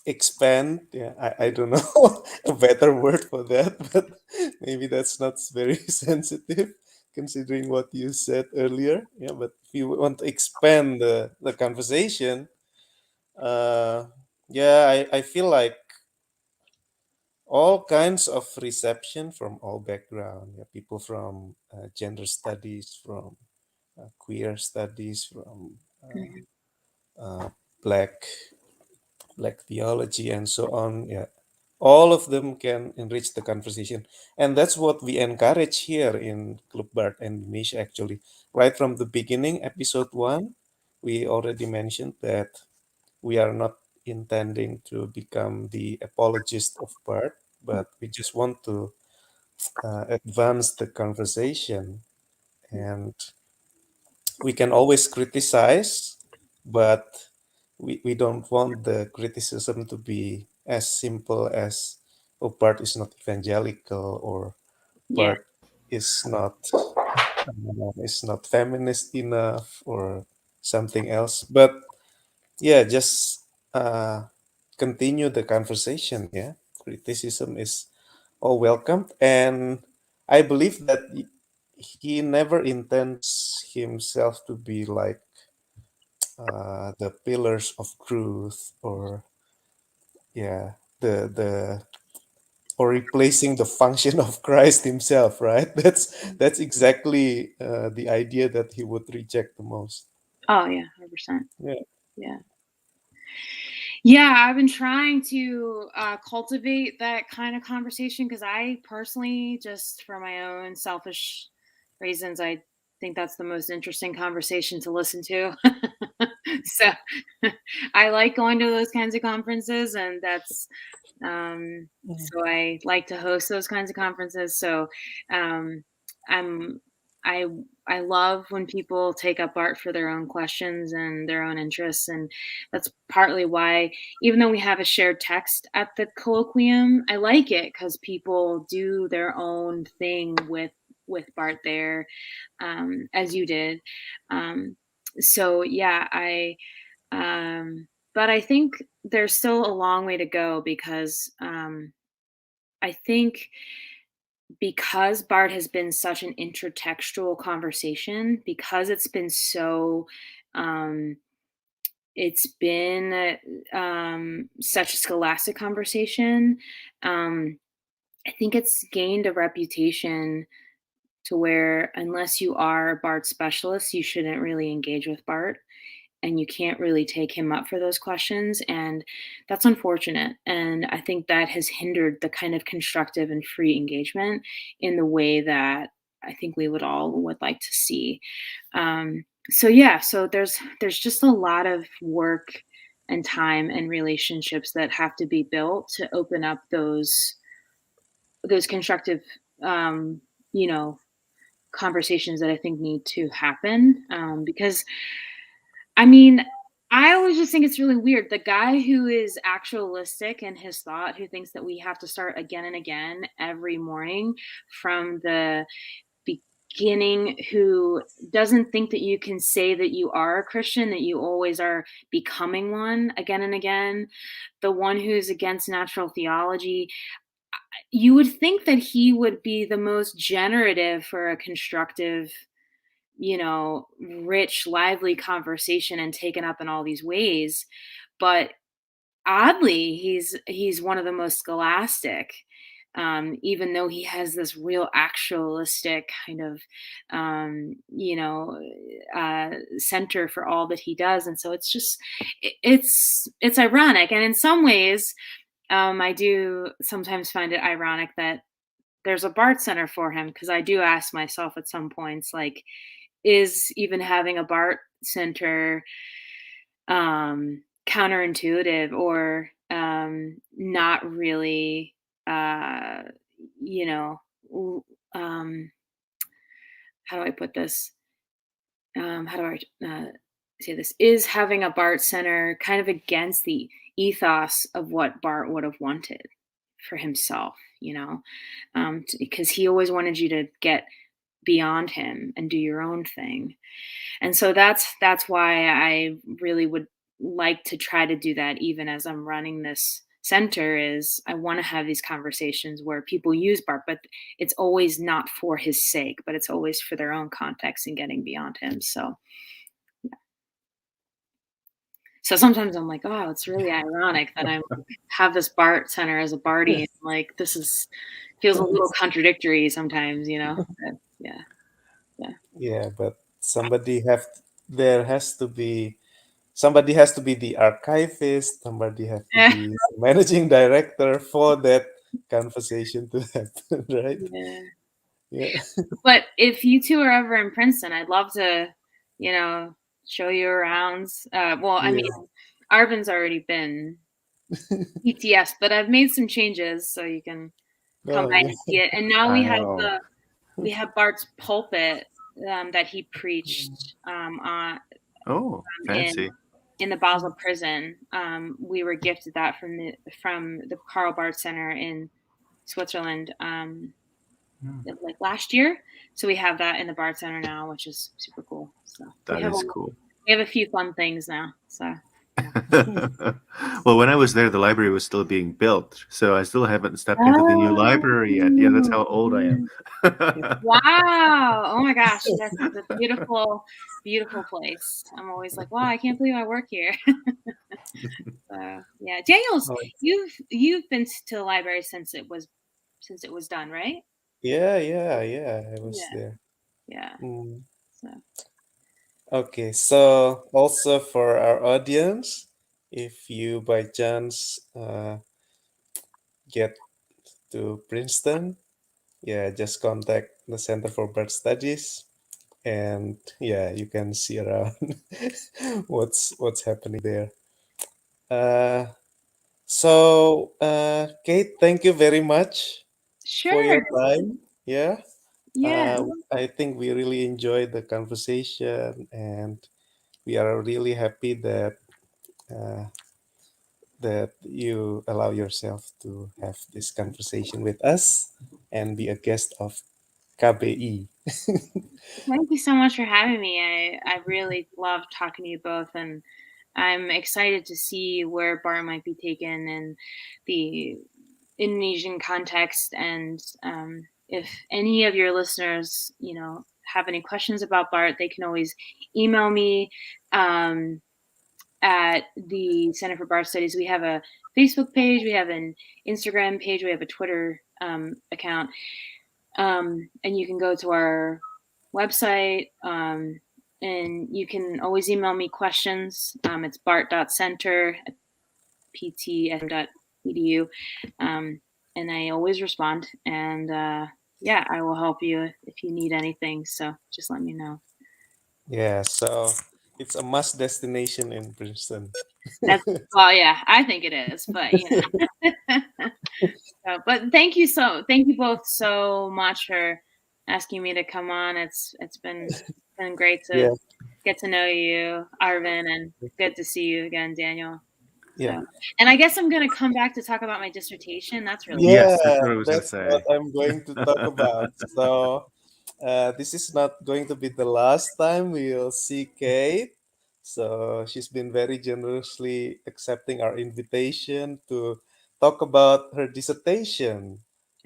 S1: expand. Yeah, I don't know a better word for that, but maybe that's not very sensitive considering what you said earlier. Yeah, but if you want to expand the conversation, uh, yeah, I feel like all kinds of reception from all background. Yeah, people from gender studies, from queer studies, from
S2: Mhm.
S1: uh, black theology, and so on. Yeah, all of them can enrich the conversation, and that's what we encourage here in Club Bart Indonesia. Actually, right from the beginning, episode 1, we already mentioned that we are not intending to become the apologist of Bart, but we just want to advance the conversation, and we can always criticize, but we don't want the criticism to be as simple as, oh, Bart is not evangelical, or
S2: Yeah.
S1: Bart is not is not feminist enough or something else. But yeah, just continue the conversation. Yeah, criticism is all welcome, and I believe that he never intends himself to be like the pillars of truth, or yeah, the or replacing the function of Christ himself, right? That's exactly the idea that he would reject the most.
S2: Oh yeah, 100%.
S1: Yeah.
S2: Yeah. Yeah, I've been trying to cultivate that kind of conversation because I personally, just for my own selfish reasons, I think that's the most interesting conversation to listen to. So I like going to those kinds of conferences, and that's
S1: Mhm.
S2: so I like to host those kinds of conferences. So um, I'm I I love when people take up art for their own questions and their own interests, and that's partly why, even though we have a shared text at the colloquium, I like it because people do their own thing with Bart there, as you did. Um, so yeah, but I think there's still a long way to go because I think because Bart has been such an intertextual conversation, because um, it's been such a scholastic conversation. Um, I think it's gained a reputation to where unless you are a Bart specialist, you shouldn't really engage with Bart and you can't really take him up for those questions, and that's unfortunate. And I think that has hindered the kind of constructive and free engagement in the way that I think we would like to see. So yeah, so there's just a lot of work and time and relationships that have to be built to open up those constructive um, you know conversations that I think need to happen, because I mean, I always just think it's really weird. The guy who is actualistic in his thought, who thinks that we have to start again and again every morning from the beginning, who doesn't think that you can say that you are a Christian, that you always are becoming one again and again, the one who's against natural theology, you would think that he would be the most generative for a constructive, rich, lively conversation and taken up in all these ways. But oddly, he's one of the most scholastic, even though he has this real actualistic kind of, center for all that he does. And so it's just, it's ironic. And in some ways, I do sometimes find it ironic that there's a Bart Center for him because I do ask myself at some points, like, is even having a Bart Center counterintuitive or not really, you know, um, how do I put this? How do I say this? Is having a Bart Center kind of against the ethos of what Bart would have wanted for himself, because he always wanted you to get beyond him and do your own thing. And so that's why I really would like to try to do that even as I'm running this center. Is I want to have these conversations where people use Bart, but it's always not for his sake, but it's always for their own context and getting beyond him. So sometimes I'm like, oh, it's really ironic that I have this Bart Center as a Barty. Like this is feels a little contradictory sometimes, But yeah, yeah.
S1: Yeah, but there has to be somebody has to be the archivist, somebody has to
S2: Eh,
S1: be the managing director for that conversation to happen, right?
S2: yeah.
S1: Yeah.
S2: But if you two are ever in Princeton, I'd love to, show you around. Well, I mean,
S1: Yeah.
S2: Arvin's already been ETS, but I've made some changes so you can come
S1: Oh,
S2: by
S1: yeah.
S2: and see it. And now
S3: Wow.
S2: we have Bart's pulpit that he preached on
S3: Oh,
S2: in
S3: fancy.
S2: the Basel prison. We were gifted that from the Karl Barth Center in Switzerland. like last year. So we have that in the Barth Center now, which is super cool. So
S3: That is cool.
S2: we have a few fun things now. So
S3: Well, when I was there, the library was still being built, so I still haven't stepped into the new library yet. Yeah, that's how old I am.
S2: Wow! Oh my gosh, that's a beautiful, beautiful place. I'm always like, wow, I can't believe I work here. So yeah, Daniel's, you've been to the library since it was done, right?
S1: Yeah, I was there.
S2: Yeah. So.
S1: Okay, so also for our audience, if you by chance get to Princeton, yeah, just contact the Center for Barth Studies, and yeah, you can see around what's happening there. Kate, thank you very much for your time. Yeah.
S2: Yeah.
S1: I think we really enjoyed the conversation, and we are really happy that that you allow yourself to have this conversation with us and be a guest of KBI.
S2: Thank you so much for having me. I really love talking to you both, and I'm excited to see where Barth might be taken in the Indonesian context. And if any of your listeners, have any questions about Barth, they can always email me at the Center for Barth Studies. We have a Facebook page, we have an Instagram page, we have a Twitter account, and you can go to our website, and you can always email me questions. It's bart.center@ptsm.edu, and I always respond. And yeah, I will help you if you need anything. So just let me know.
S1: Yeah, so it's a must destination in Princeton.
S2: Well, yeah, I think it is, but So, but thank you both so much for asking me to come on. It's been great to get to know you, Arvin, and good to see you again, Daniel.
S1: Yeah.
S2: So, and I guess I'm going to come back to talk about my dissertation. That's really
S3: Yes, that's what I was going to say.
S1: what I'm going to talk about. So this is not going to be the last time we'll see Kate. So she's been very generously accepting our invitation to talk about her dissertation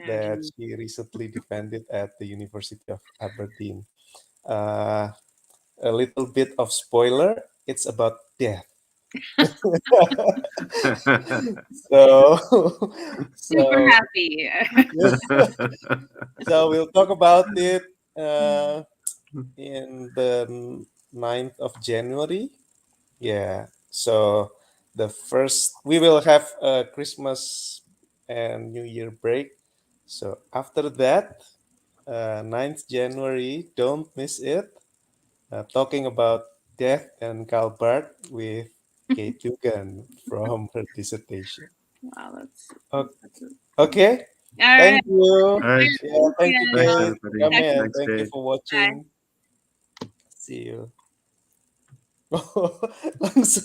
S1: that she recently defended at the University of Aberdeen. A little bit of spoiler, it's about death. so
S2: super happy.
S1: So we'll talk about it in the 9th of January. Yeah. So we will have a Christmas and New Year break. So after that, 9th January, don't miss it. Talking about death and Karl Barth with Kait Dugan from her dissertation.
S2: Wow, that's
S1: okay.
S2: All right.
S1: Thank you.
S3: All right.
S1: Yeah, thank you,
S3: Thanks,
S1: Kate.
S3: everybody.
S1: Come in.
S3: Thanks,
S1: Thank you
S3: Kate.
S1: for watching.
S2: Bye.
S1: See you. Langsung